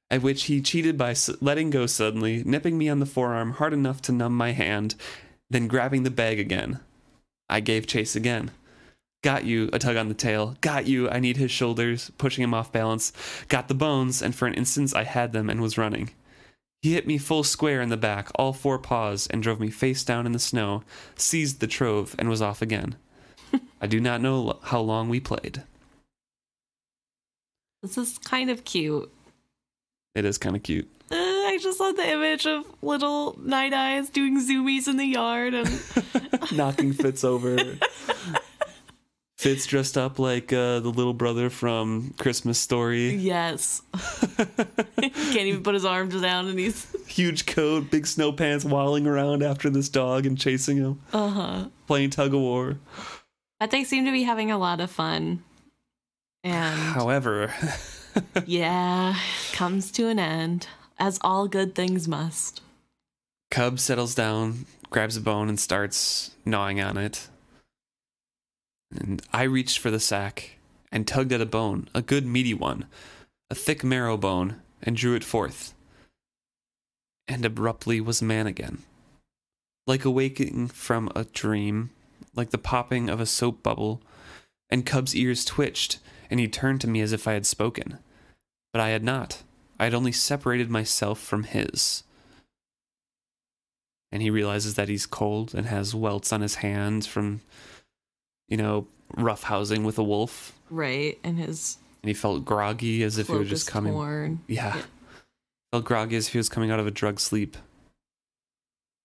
at which he cheated by letting go suddenly, nipping me on the forearm hard enough to numb my hand, then grabbing the bag again. I gave chase again. Got you, a tug on the tail. Got you, I need his shoulders, pushing him off balance. Got the bones, and for an instant I had them and was running. He hit me full square in the back, all 4 paws, and drove me face down in the snow, seized the trove, and was off again. I do not know how long we played. This is kind of cute. It is kind of cute. I just love the image of little Night Eyes doing zoomies in the yard and knocking Fitz over. Fitz dressed up like the little brother from Christmas Story. Yes. Can't even put his arms down, and he's huge coat, big snow pants, waddling around after this dog and chasing him. Playing tug of war. But they seem to be having a lot of fun. And however, yeah, comes to an end, as all good things must. Cub settles down, grabs a bone, and starts gnawing on it. And I reached for the sack and tugged at a bone, a good meaty one, a thick marrow bone, and drew it forth. And abruptly was man again. Like awaking from a dream, like the popping of a soap bubble, and Cub's ears twitched, and he turned to me as if I had spoken. But I had not. I had only separated myself from his. And he realizes that he's cold and has welts on his hands from, roughhousing with a wolf. Right, and he felt groggy as if he was just coming. Torn. Yeah. Felt groggy as if he was coming out of a drug sleep.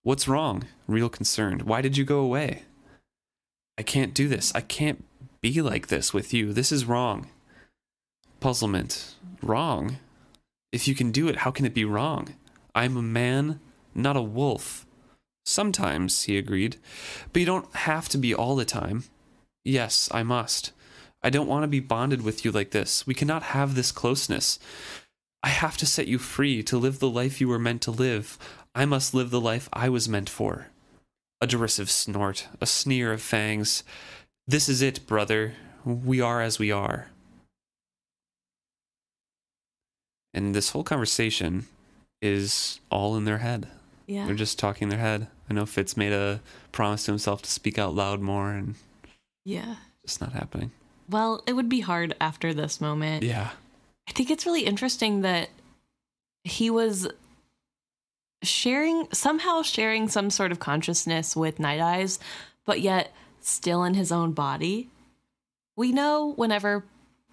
What's wrong? Real concerned. Why did you go away? I can't do this. I can't be like this with you. This is wrong. Puzzlement. Wrong? If you can do it, how can it be wrong? I'm a man, not a wolf. Sometimes, he agreed. But you don't have to be all the time. Yes, I must. I don't want to be bonded with you like this. We cannot have this closeness. I have to set you free to live the life you were meant to live. I must live the life I was meant for. A derisive snort, a sneer of fangs. This is it, brother. We are as we are. And this whole conversation is all in their head. Yeah. They're just talking in their head. I know Fitz made a promise to himself to speak out loud more, and yeah, it's not happening. Well, it would be hard after this moment. Yeah. I think it's really interesting that he was somehow sharing some sort of consciousness with Night Eyes, but yet still in his own body. We know whenever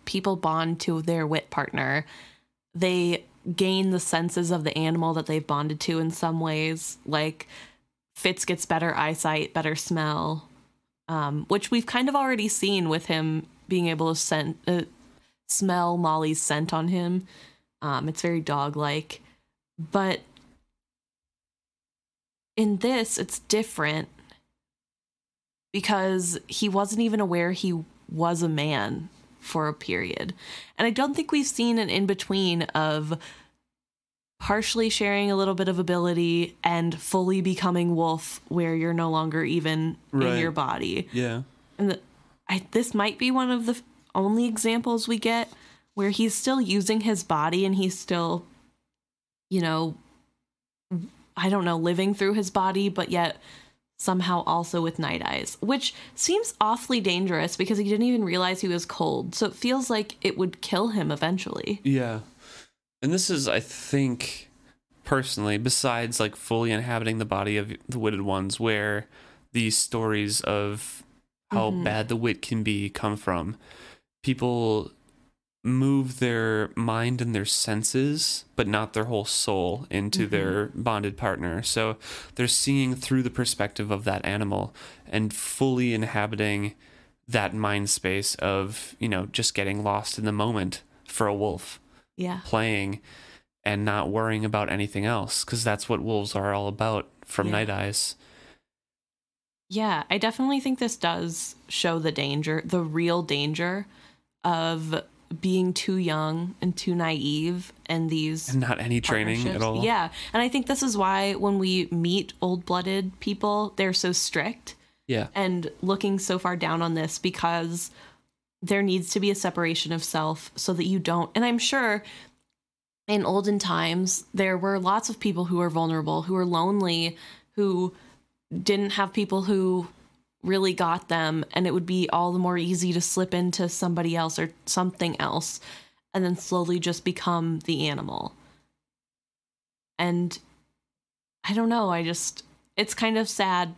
people bond to their wit partner, they gain the senses of the animal that they've bonded to in some ways. Like Fitz gets better eyesight, better smell, which we've kind of already seen with him being able to smell Molly's scent on him. It's very dog-like. But in this, it's different because he wasn't even aware he was a man for a period. And I don't think we've seen an in-between of partially sharing a little bit of ability and fully becoming wolf where you're no longer even in your body. Yeah. And this might be one of the only examples we get where he's still using his body and he's still, living through his body, but yet somehow also with Night Eyes, which seems awfully dangerous because he didn't even realize he was cold. So it feels like it would kill him eventually. Yeah. And this is, I think, personally, besides like fully inhabiting the body of the witted ones, where these stories of how bad the wit can be come from, people move their mind and their senses, but not their whole soul into their bonded partner. So they're seeing through the perspective of that animal and fully inhabiting that mind space of, just getting lost in the moment for a wolf. Yeah. Playing and not worrying about anything else, because that's what wolves are all about from Night Eyes. Yeah, I definitely think this does show the danger, the real danger of being too young and too naive and these and not any training at all. Yeah. And I think this is why when we meet old-blooded people, they're so strict. Yeah. And looking so far down on this because there needs to be a separation of self so that you don't. And I'm sure in olden times, there were lots of people who were vulnerable, who were lonely, who didn't have people who really got them. And it would be all the more easy to slip into somebody else or something else and then slowly just become the animal. And I don't know. It's kind of sad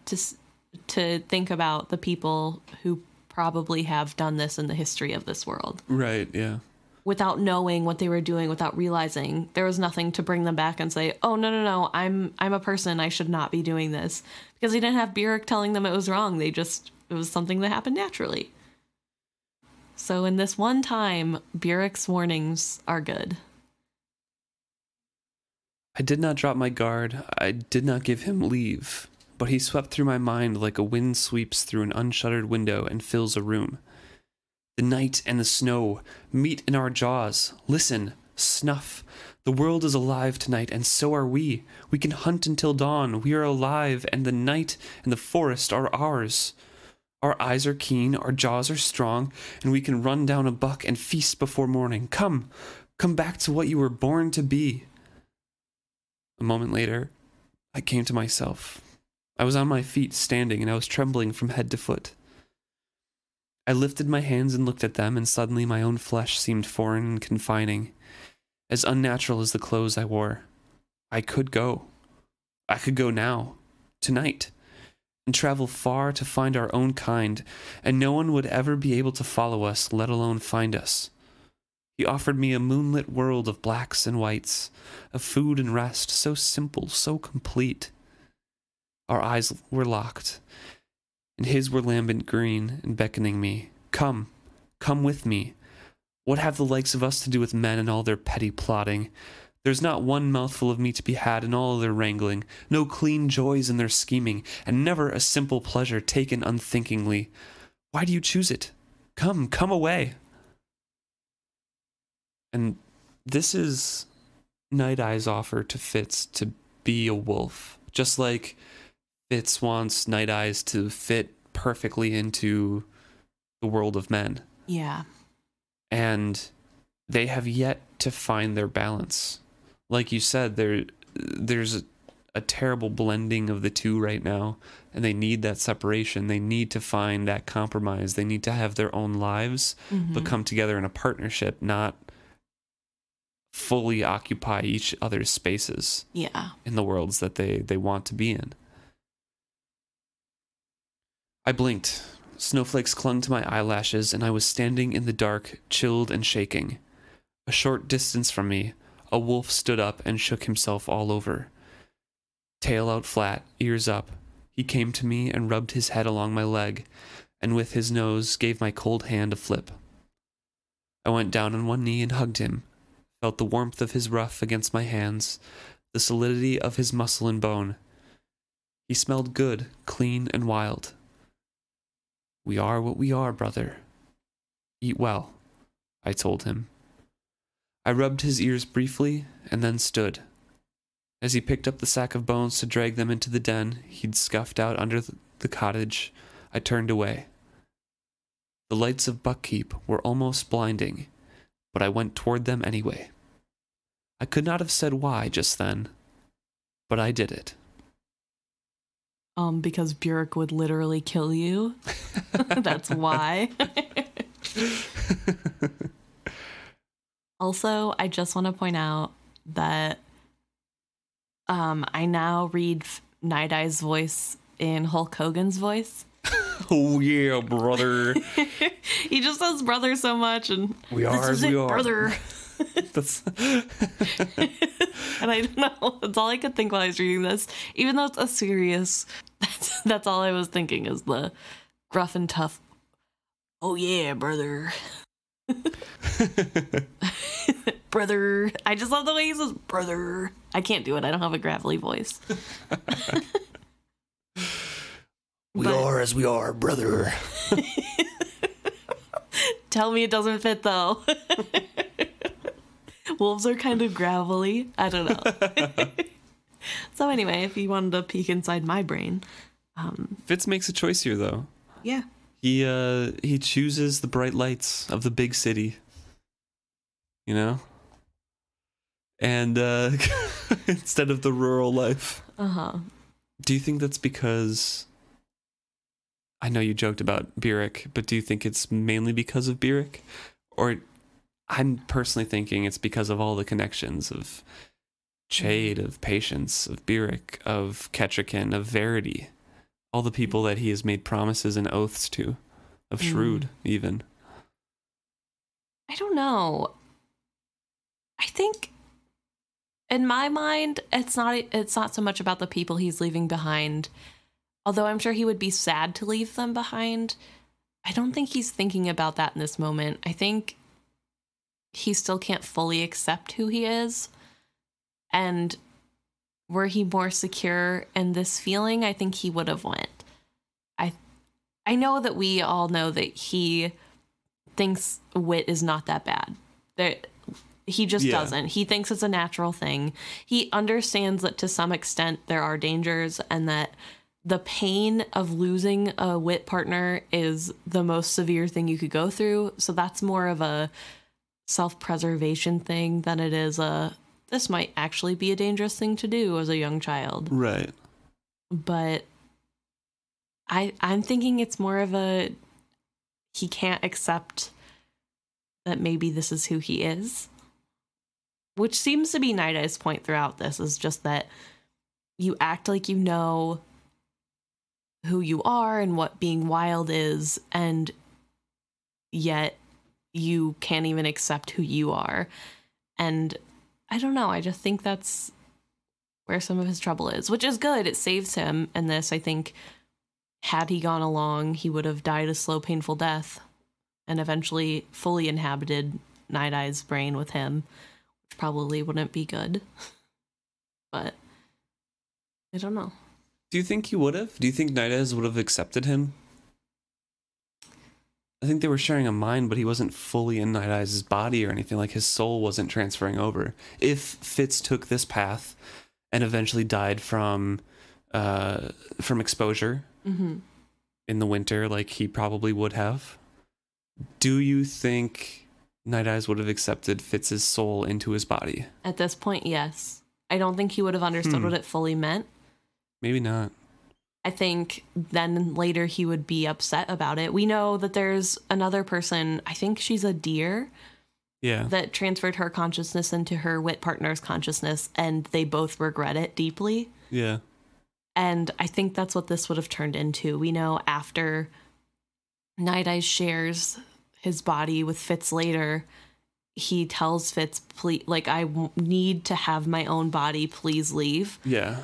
to think about the people who probably have done this in the history of this world. Right, yeah. Without knowing what they were doing, without realizing there was nothing to bring them back and say, oh, no, I'm a person. I should not be doing this. Because they didn't have Bjork telling them it was wrong. It was something that happened naturally. So in this one time, Bjork's warnings are good. I did not drop my guard. I did not give him leave. But he swept through my mind like a wind sweeps through an unshuttered window and fills a room. The night and the snow meet in our jaws. Listen, snuff. The world is alive tonight, and so are we. We can hunt until dawn. We are alive, and the night and the forest are ours. Our eyes are keen, our jaws are strong, and we can run down a buck and feast before morning. Come back to what you were born to be. A moment later, I came to myself. I was on my feet, standing, and I was trembling from head to foot. I lifted my hands and looked at them, and suddenly my own flesh seemed foreign and confining, as unnatural as the clothes I wore. I could go. I could go now, tonight, and travel far to find our own kind, and no one would ever be able to follow us, let alone find us. He offered me a moonlit world of blacks and whites, of food and rest, so simple, so complete. Our eyes were locked, and his were lambent green and beckoning me. Come with me. What have the likes of us to do with men and all their petty plotting? There's not one mouthful of meat to be had in all their wrangling, no clean joys in their scheming, and never a simple pleasure taken unthinkingly. Why do you choose it? Come away. And this is Night Eye's offer to Fitz to be a wolf, just like Fitz wants Night Eyes to fit perfectly into the world of men. Yeah. And they have yet to find their balance. Like you said, there's a terrible blending of the two right now, and they need that separation. They need to find that compromise. They need to have their own lives, but come together in a partnership, not fully occupy each other's spaces. Yeah. In the worlds that they want to be in. I blinked. Snowflakes clung to my eyelashes, and I was standing in the dark, chilled and shaking. A short distance from me, a wolf stood up and shook himself all over. Tail out flat, ears up, he came to me and rubbed his head along my leg, and with his nose gave my cold hand a flip. I went down on one knee and hugged him, felt the warmth of his ruff against my hands, the solidity of his muscle and bone. He smelled good, clean, and wild. We are what we are, brother. Eat well, I told him. I rubbed his ears briefly and then stood. As he picked up the sack of bones to drag them into the den he'd scuffed out under the cottage, I turned away. The lights of Buckkeep were almost blinding, but I went toward them anyway. I could not have said why just then, but I did it. Because Bjork would literally kill you. That's why. Also, I just want to point out that I now read Night Eye's voice in Hulk Hogan's voice. Oh yeah, brother. He just says brother so much, and we are as we are, brother. And I don't know. That's all I could think while I was reading this. Even though it's a serious, that's all I was thinking is the gruff and tough. Oh yeah, brother. Brother. I just love the way he says brother. I can't do it. I don't have a gravelly voice. We are as we are, brother. Tell me it doesn't fit, though. Wolves are kind of gravelly. I don't know. So anyway, if you wanted to peek inside my brain. Fitz makes a choice here, though. Yeah. He chooses the bright lights of the big city. You know? And instead of the rural life. Uh-huh. Do you think that's because... I know you joked about Beric, but do you think it's mainly because of Beric? Or I'm personally thinking it's because of all the connections of Ch.9, of Patience, of Beric, of Kettricken, of Verity. All the people that he has made promises and oaths to. Of Shrewd, even. I don't know. I think... in my mind, it's not so much about the people he's leaving behind. Although I'm sure he would be sad to leave them behind. I don't think he's thinking about that in this moment. I think he still can't fully accept who he is. And were he more secure in this feeling, I think he would have went. I know that we all know that he thinks wit is not that bad. He just doesn't. He thinks it's a natural thing. He understands that to some extent there are dangers and that the pain of losing a wit partner is the most severe thing you could go through. So that's more of a self-preservation thing than it is this might actually be a dangerous thing to do as a young child. Right. But I'm thinking it's more of he can't accept that maybe this is who he is. Which seems to be Night Eye's point throughout this, is just that you act like you know who you are and what being wild is, and yet you can't even accept who you are. And I don't know, I just think that's where some of his trouble is, which is good. It saves him in this. I think had he gone along, he would have died a slow, painful death and eventually fully inhabited Night Eye's brain with him, which probably wouldn't be good. But I don't know. Do you think he would have? Do you think Night Eyes would have accepted him? I think they were sharing a mind, but he wasn't fully in Night Eyes' body or anything. Like, his soul wasn't transferring over. If Fitz took this path and eventually died from exposure in the winter, like he probably would have, do you think Night Eyes would have accepted Fitz's soul into his body? At this point, yes. I don't think he would have understood what it fully meant. Maybe not. I think then later he would be upset about it. We know that there's another person, I think she's a deer, that transferred her consciousness into her wit partner's consciousness, and they both regret it deeply. Yeah. And I think that's what this would have turned into. We know after Night Eyes shares his body with Fitz later, he tells Fitz, please, like, need to have my own body, please leave. Yeah.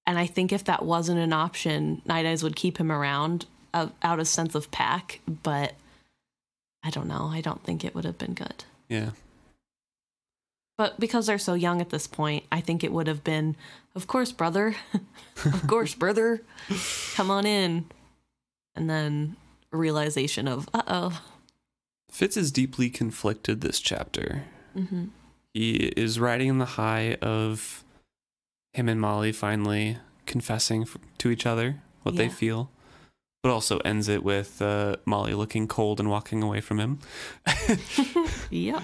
And I think if that wasn't an option, Night Eyes would keep him around out of sense of pack. But I don't know. I don't think it would have been good. Yeah. But because they're so young at this point, I think it would have been, of course, brother. Of course, brother. Come on in. And then a realization of, uh-oh. Fitz is deeply conflicted this chapter. He is riding in the high of him and Molly finally confessing to each other what they feel, but also ends it with Molly looking cold and walking away from him. Yep.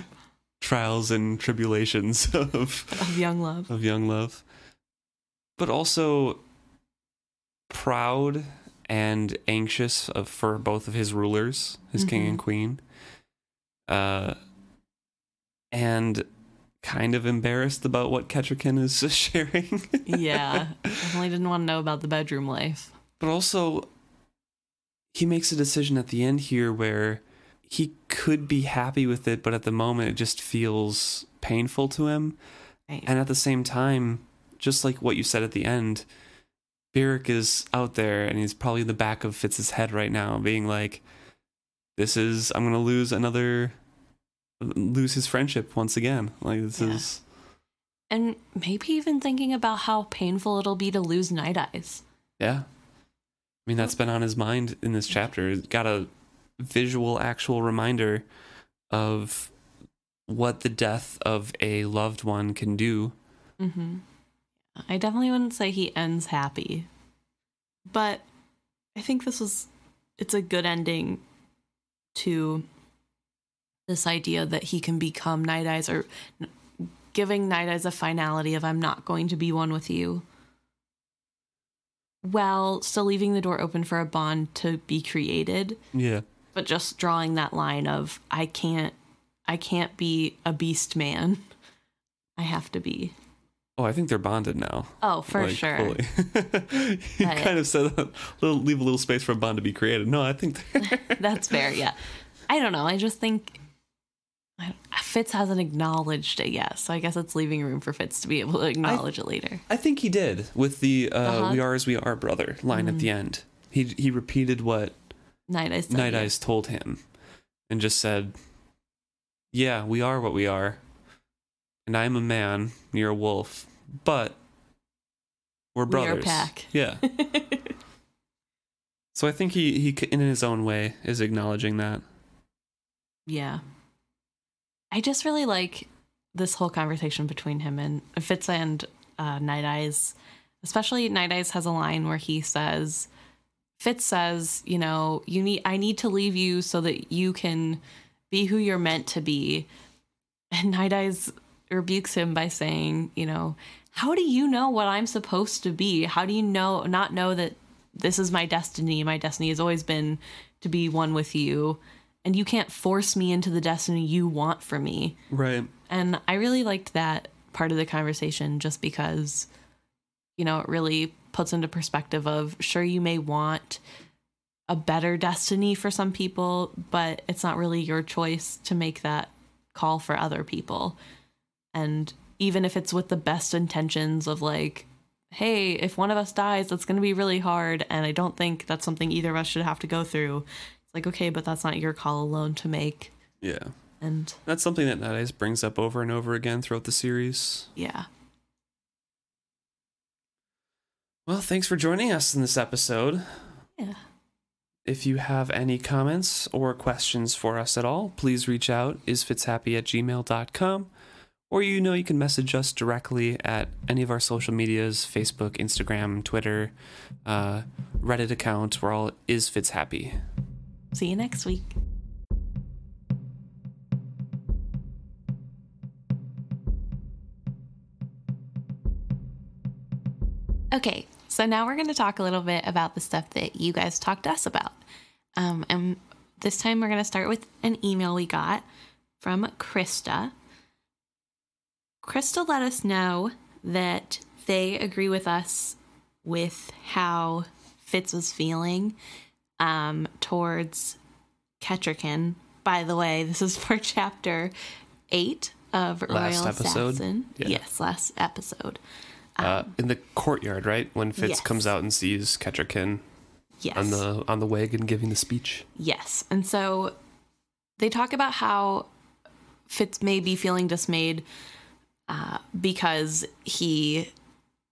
Trials and tribulations of young love. Of young love. But also proud and anxious for both of his rulers, his king and queen. And kind of embarrassed about what Kettricken is sharing. Yeah, definitely didn't want to know about the bedroom life. But also, he makes a decision at the end here where he could be happy with it, but at the moment it just feels painful to him. Right. And at the same time, just like what you said at the end, Beric is out there and he's probably in the back of Fitz's head right now being like, I'm going to lose his friendship once again. Like, this is... And maybe even thinking about how painful it'll be to lose Night Eyes. Yeah. I mean, that's been on his mind in this chapter. He's got to visual, actual reminder of what the death of a loved one can do. Mm-hmm. I definitely wouldn't say he ends happy, but I think it's a good ending to this idea that he can become Night Eyes, or giving Night Eyes a finality of I'm not going to be one with you, while still leaving the door open for a bond to be created. Yeah. But just drawing that line of I can't be a beast man. I have to be. Oh, I think they're bonded now. Oh, for sure. Fully. You kind of said leave a little space for a bond to be created. No, I think that's fair. Yeah. I don't know. I just think Fitz hasn't acknowledged it yet, so I guess it's leaving room for Fitz to be able to acknowledge it later. I think he did with the "We are as we are, brother" line at the end. He repeated what Night Eyes told him, and just said, "Yeah, we are what we are, and I'm a man, you're a wolf, but we're brothers." We are a pack. Yeah. So I think he in his own way is acknowledging that. Yeah. I just really like this whole conversation between him and Fitz and Night Eyes. Especially Night Eyes has a line where Fitz says, I need to leave you so that you can be who you're meant to be. And Night Eyes rebukes him by saying, how do you know what I'm supposed to be? How do you not know that this is my destiny? My destiny has always been to be one with you. And you can't force me into the destiny you want for me. Right. And I really liked that part of the conversation just because, it really puts into perspective of, sure, you may want a better destiny for some people, but it's not really your choice to make that call for other people. And even if it's with the best intentions of like, hey, if one of us dies, that's going to be really hard. And I don't think that's something either of us should have to go through. It's like, okay, but that's not your call alone to make. Yeah. And that's something that Night Eyes brings up over and over again throughout the series. Yeah. Well, thanks for joining us in this episode. Yeah. If you have any comments or questions for us at all, please reach out, isfitshappy@gmail.com. Or you can message us directly at any of our social medias, Facebook, Instagram, Twitter, Reddit account. We're all isfitshappy. See you next week. Okay, so now we're going to talk a little bit about the stuff that you guys talked to us about. And this time we're going to start with an email we got from Krista. Krista let us know that they agree with us with how Fitz was feeling towards Kettricken. By the way, this is for chapter 8 of Royal Assassin. Yeah. Yes, last episode. In the courtyard, right? When Fitz Yes. comes out and sees Kettricken Yes. on the wagon giving the speech. Yes. And so they talk about how Fitz may be feeling dismayed because he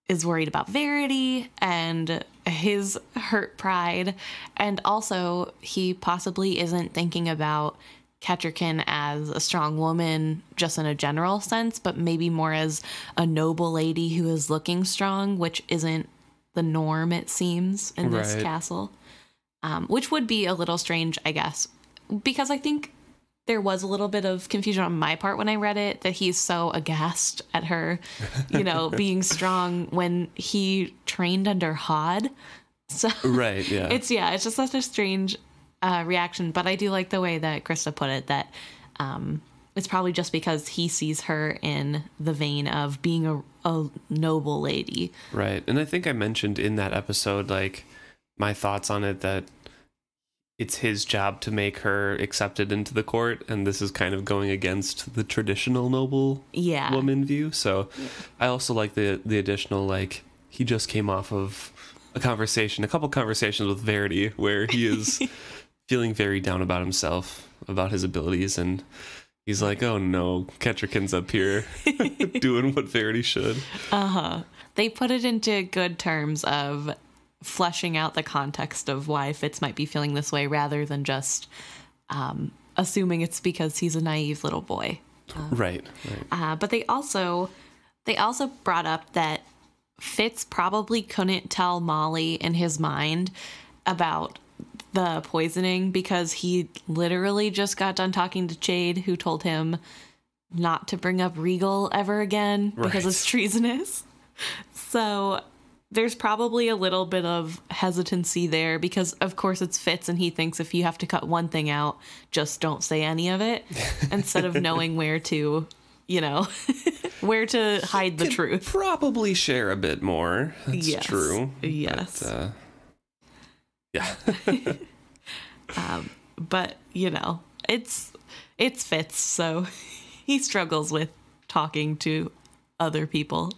is worried about Verity and his hurt pride. And also he possibly isn't thinking about Kettricken as a strong woman just in a general sense, but maybe more as a noble lady who is looking strong, which isn't the norm, it seems, in this castle. Which would be a little strange, I guess, because I think there was a little bit of confusion on my part when I read it, that he's so aghast at her, being strong when he trained under Hod. So right, yeah. It's just such a strange reaction, but I do like the way that Krista put it, that it's probably just because he sees her in the vein of being a noble lady. Right. And I think I mentioned in that episode, like, my thoughts on it, that it's his job to make her accepted into the court, and this is kind of going against the traditional noble woman view. So I also like the additional, like, he just came off of a couple conversations with Verity where he is feeling very down about himself, about his abilities, and he's like, oh no, Kettricken's up here doing what Verity should. They put it into good terms of fleshing out the context of why Fitz might be feeling this way rather than just assuming it's because he's a naive little boy. Right. But they also brought up that Fitz probably couldn't tell Molly in his mind about the poisoning because he literally just got done talking to Jade, who told him not to bring up Regal ever again because it's treasonous. So there's probably a little bit of hesitancy there because, of course, it's Fitz and he thinks if you have to cut one thing out, just don't say any of it instead of knowing where to, where to hide the truth. Probably share a bit more. That's true. Yes. But, yeah. But, it's Fitz, so he struggles with talking to other people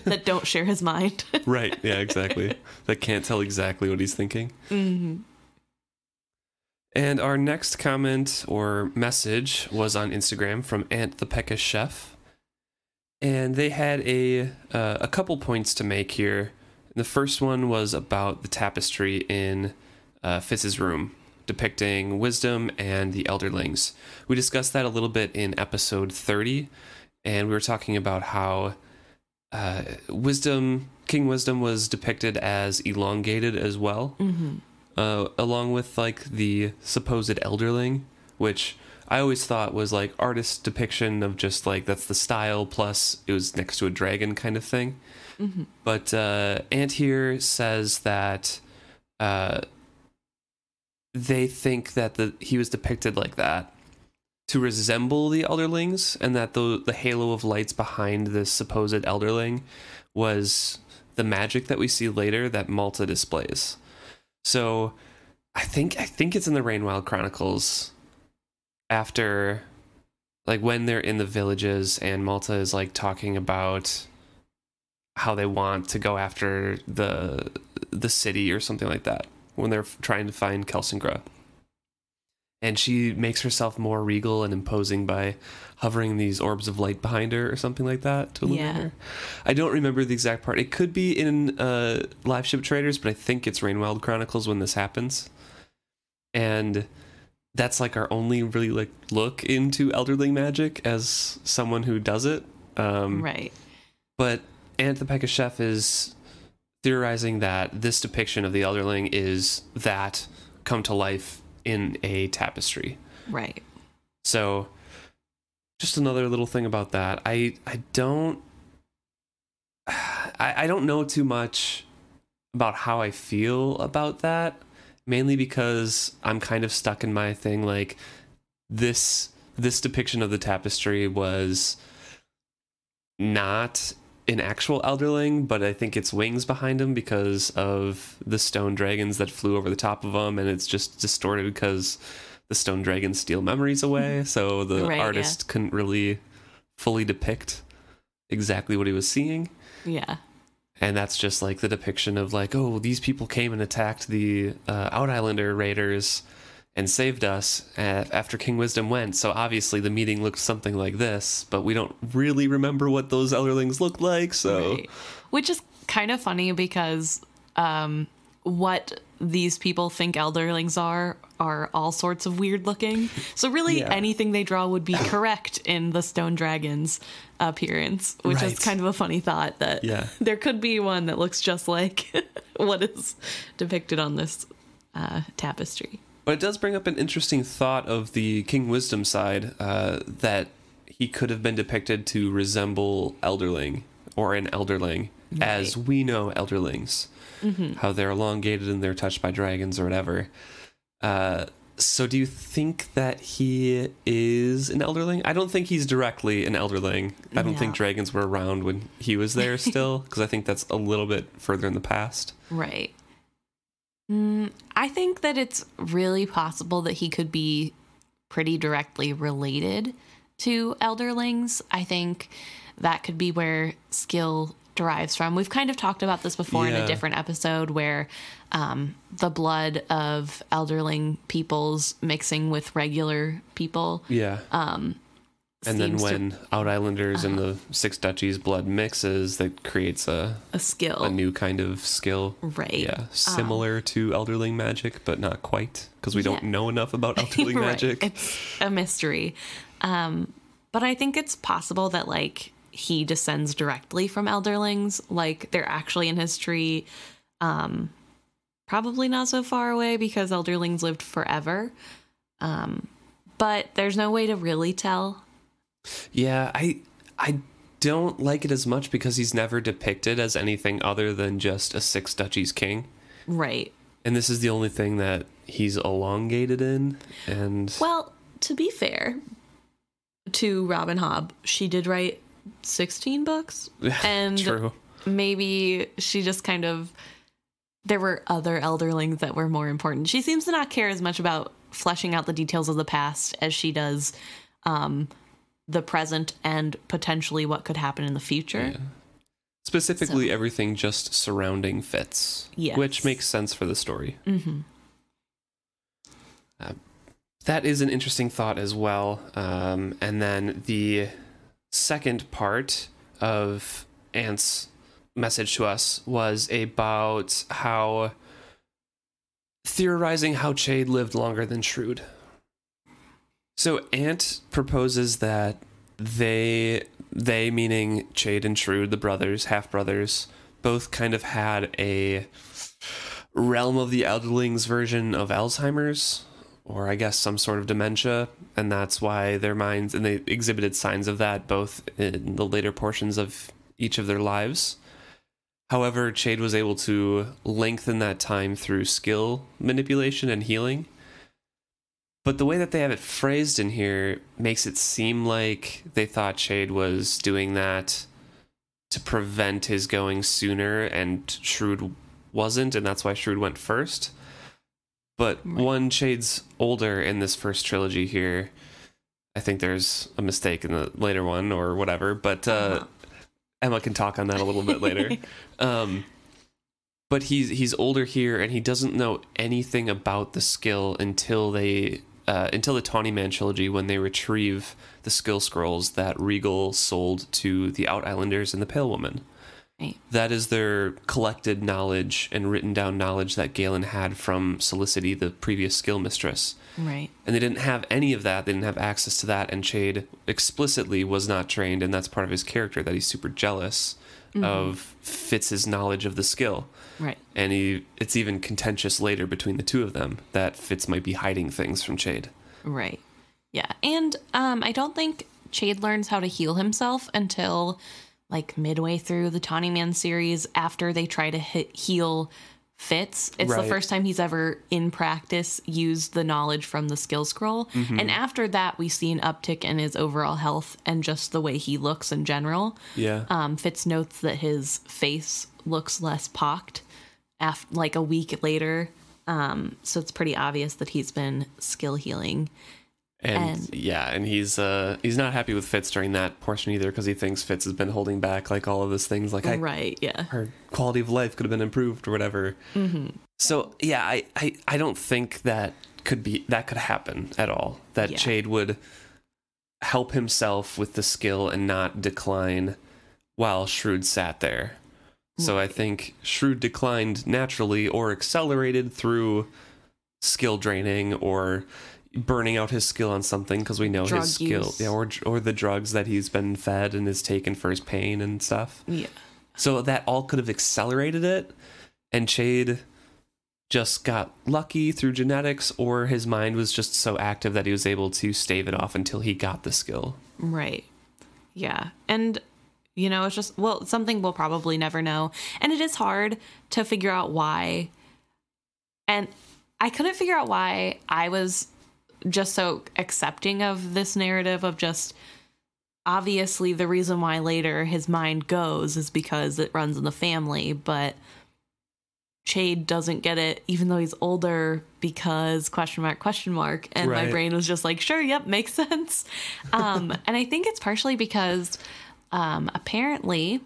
that don't share his mind. Right. Yeah, exactly. That can't tell exactly what he's thinking. Mm-hmm. And our next comment or message was on Instagram from Aunt the Peckish Chef. And they had a couple points to make here. The first one was about the tapestry in Fitz's room, depicting wisdom and the elderlings. We discussed that a little bit in episode 30, and we were talking about how King Wisdom was depicted as elongated as well, along with like the supposed elderling, which I always thought was like artist depiction of just like that's the style plus it was next to a dragon kind of thing. Mm-hmm. But Ant here says that they think that he was depicted like that to resemble the elderlings, and that the halo of lights behind this supposed elderling was the magic that we see later that Malta displays. So I think it's in the Rainwild Chronicles after, like, when they're in the villages and Malta is like talking about how they want to go after the city or something like that when they're trying to find Kelsingra. And she makes herself more regal and imposing by hovering these orbs of light behind her or something like that to illuminate her. I don't remember the exact part. It could be in Live Ship Traders, but I think it's Rainwild Chronicles when this happens. And that's like our only really like look into elderling magic as someone who does it. Right. But Aunt the Peckish Chef is theorizing that this depiction of the elderling is that come to life in a tapestry. Right. So just another little thing about that. I don't know too much about how I feel about that, mainly because I'm kind of stuck in my thing. Like this depiction of the tapestry was not an actual elderling, but I think it's wings behind him because of the stone dragons that flew over the top of him, and it's just distorted because the stone dragons steal memories away, so the artist couldn't really fully depict exactly what he was seeing. Yeah. And that's just like the depiction of like, oh, these people came and attacked the Out Islander raiders and saved us after King Wisdom went. So obviously the meeting looked something like this, but we don't really remember what those elderlings looked like. So, right. Which is kind of funny because what these people think elderlings are all sorts of weird looking. So really anything they draw would be correct in the stone dragon's appearance, which is kind of a funny thought that there could be one that looks just like what is depicted on this tapestry. But it does bring up an interesting thought of the King Wisdom side, that he could have been depicted to resemble elderling or an elderling, as we know elderlings, how they're elongated and they're touched by dragons or whatever. So do you think that he is an elderling? I don't think he's directly an elderling. I don't think dragons were around when he was there still, because I think that's a little bit further in the past. Right. I think that it's really possible that he could be pretty directly related to elderlings. I think that could be where skill derives from. We've kind of talked about this before in a different episode where the blood of elderling peoples mixing with regular people. And then when Out Islanders and the Six Duchies blood mixes, that creates a skill. A new kind of skill. Right. Yeah. Similar to Elderling magic, but not quite, because we don't know enough about Elderling magic. It's a mystery. But I think it's possible that, like, he descends directly from Elderlings. Like, they're actually in his tree. Probably not so far away because Elderlings lived forever. But there's no way to really tell. Yeah, I don't like it as much because he's never depicted as anything other than just a Six Duchies king. Right. And this is the only thing that he's elongated in. And well, to be fair to Robin Hobb, she did write 16 books. And true. Maybe she just kind of... There were other Elderlings that were more important. She seems to not care as much about fleshing out the details of the past as she does the present and potentially what could happen in the future. Yeah. Specifically, everything just surrounding Fitz, yes. Which makes sense for the story. Mm-hmm. That is an interesting thought as well. And then the second part of Ant's message to us was about how theorizing how Ch.9 lived longer than Shrewd. So Ant proposes that they meaning Ch.9 and Shrewd, the brothers, half brothers, both kind of had a realm of the Elderlings version of Alzheimer's, or I guess some sort of dementia, and that's why their minds, and they exhibited signs of that both in the later portions of each of their lives. However, Ch.9 was able to lengthen that time through skill manipulation and healing. But the way that they have it phrased in here makes it seem like they thought Ch.9 was doing that to prevent his going sooner, and Shrewd wasn't, and that's why Shrewd went first. But one, Ch.9's older in this first trilogy here. I think there's a mistake in the later one or whatever, but Emma can talk on that a little bit later. But he's older here, and he doesn't know anything about the skill until the Tawny Man trilogy, when they retrieve the skill scrolls that Regal sold to the Out Islanders and the Pale Woman. Right. That is their collected knowledge and written down knowledge that Galen had from Solicity, the previous skill mistress. Right. And they didn't have any of that. They didn't have access to that. And Ch.9 explicitly was not trained, and that's part of his character, that he's super jealous of Fitz's knowledge of the skill. Right. And it's even contentious later between the two of them that Fitz might be hiding things from Ch.9. Right. Yeah. And I don't think Ch.9 learns how to heal himself until like midway through the Tawny Man series, after they try to heal Fitz. It's the first time he's ever in practice used the knowledge from the skill scroll. And after that, we see an uptick in his overall health and just the way he looks in general. Yeah. Fitz notes that his face looks less pocked like a week later. So it's pretty obvious that he's been skill healing. And he's not happy with Fitz during that portion either, because he thinks Fitz has been holding back like all of these things, like her quality of life could have been improved or whatever. So yeah, I don't think that could happen at all. That Ch.9 would help himself with the skill and not decline while Shrewd sat there. So I think Shrewd declined naturally or accelerated through skill draining or burning out his skill on something, because we know his skill, or the drugs that he's been fed and is taken for his pain and stuff. Yeah. So that all could have accelerated it, and Ch.9 just got lucky through genetics, or his mind was just so active that he was able to stave it off until he got the skill. Right. Yeah. And it's just, something we'll probably never know. And it is hard to figure out why. And I couldn't figure out why I was just so accepting of this narrative of just, obviously the reason why later his mind goes is because it runs in the family, but Ch.9 doesn't get it, even though he's older, because ... and my brain was just like, sure, yep, makes sense. And I think it's partially because apparently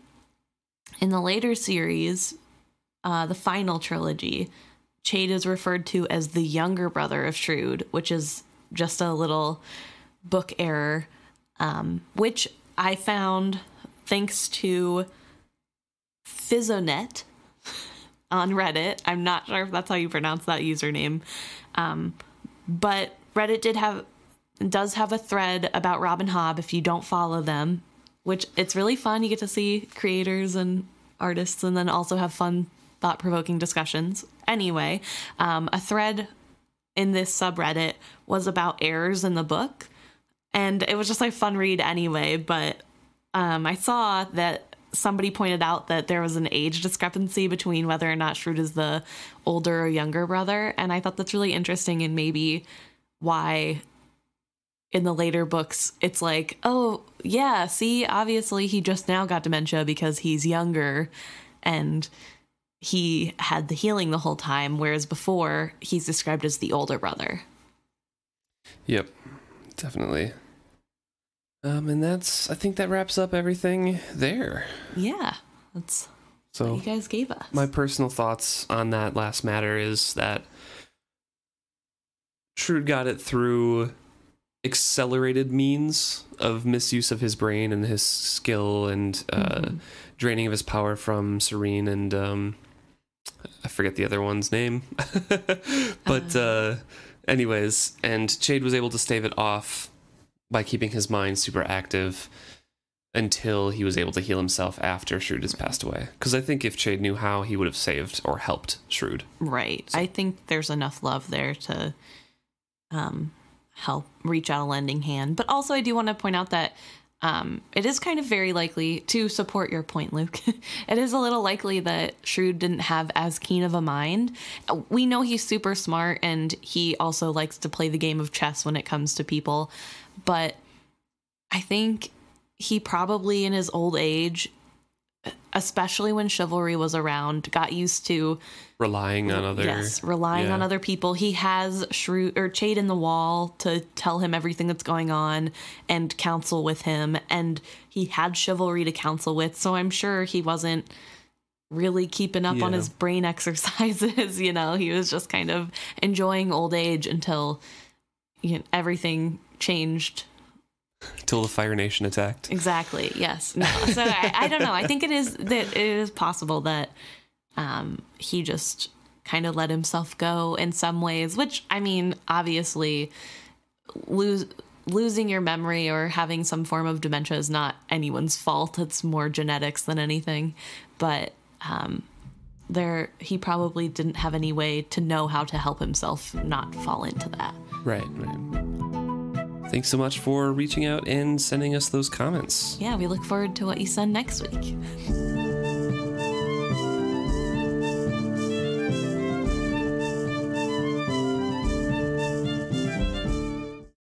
in the later series, the final trilogy, Ch.9 is referred to as the younger brother of Shrewd, which is just a little book error. which I found thanks to Fizzonet on Reddit. I'm not sure if that's how you pronounce that username. But Reddit does have a thread about Robin Hobb if you don't follow them, which it's really fun. You get to see creators and artists and then also have fun, thought-provoking discussions. Anyway, a thread in this subreddit was about errors in the book, and it was just a fun read anyway, but I saw that somebody pointed out that there was an age discrepancy between whether or not Shrewd is the older or younger brother, and I thought that's really interesting, and maybe why in the later books it's like, oh yeah, see, obviously he just now got dementia because he's younger and he had the healing the whole time, whereas before he's described as the older brother. Yep, definitely. And I think that wraps up everything there. Yeah, that's what you guys gave us. My personal thoughts on that last matter is that Shrewd got it through accelerated means of misuse of his brain and his skill and draining of his power from Serene and I forget the other one's name. But anyways, and Chade was able to stave it off by keeping his mind super active until he was able to heal himself after Shrewd has passed away. Because I think if Chade knew how, he would have saved or helped Shrewd. Right. So. I think there's enough love there to help reach out a lending hand. But also I do want to point out that it is kind of very likely, to support your point, Luke, it is a little likely that Shrewd didn't have as keen of a mind. We know he's super smart and he also likes to play the game of chess when it comes to people. But I think he probably in his old age, especially when chivalry was around, got used to relying on other people. He has Chade in the wall to tell him everything that's going on and counsel with him, and he had chivalry to counsel with, so I'm sure he wasn't really keeping up on his brain exercises. He was just kind of enjoying old age until everything changed. Till the Fire Nation attacked. Exactly. Yes. No. So I don't know. I think it is possible that he just kind of let himself go in some ways, which, I mean, obviously losing your memory or having some form of dementia is not anyone's fault. It's more genetics than anything. But he probably didn't have any way to know how to help himself not fall into that. Right. Thanks so much for reaching out and sending us those comments. Yeah, we look forward to what you send next week.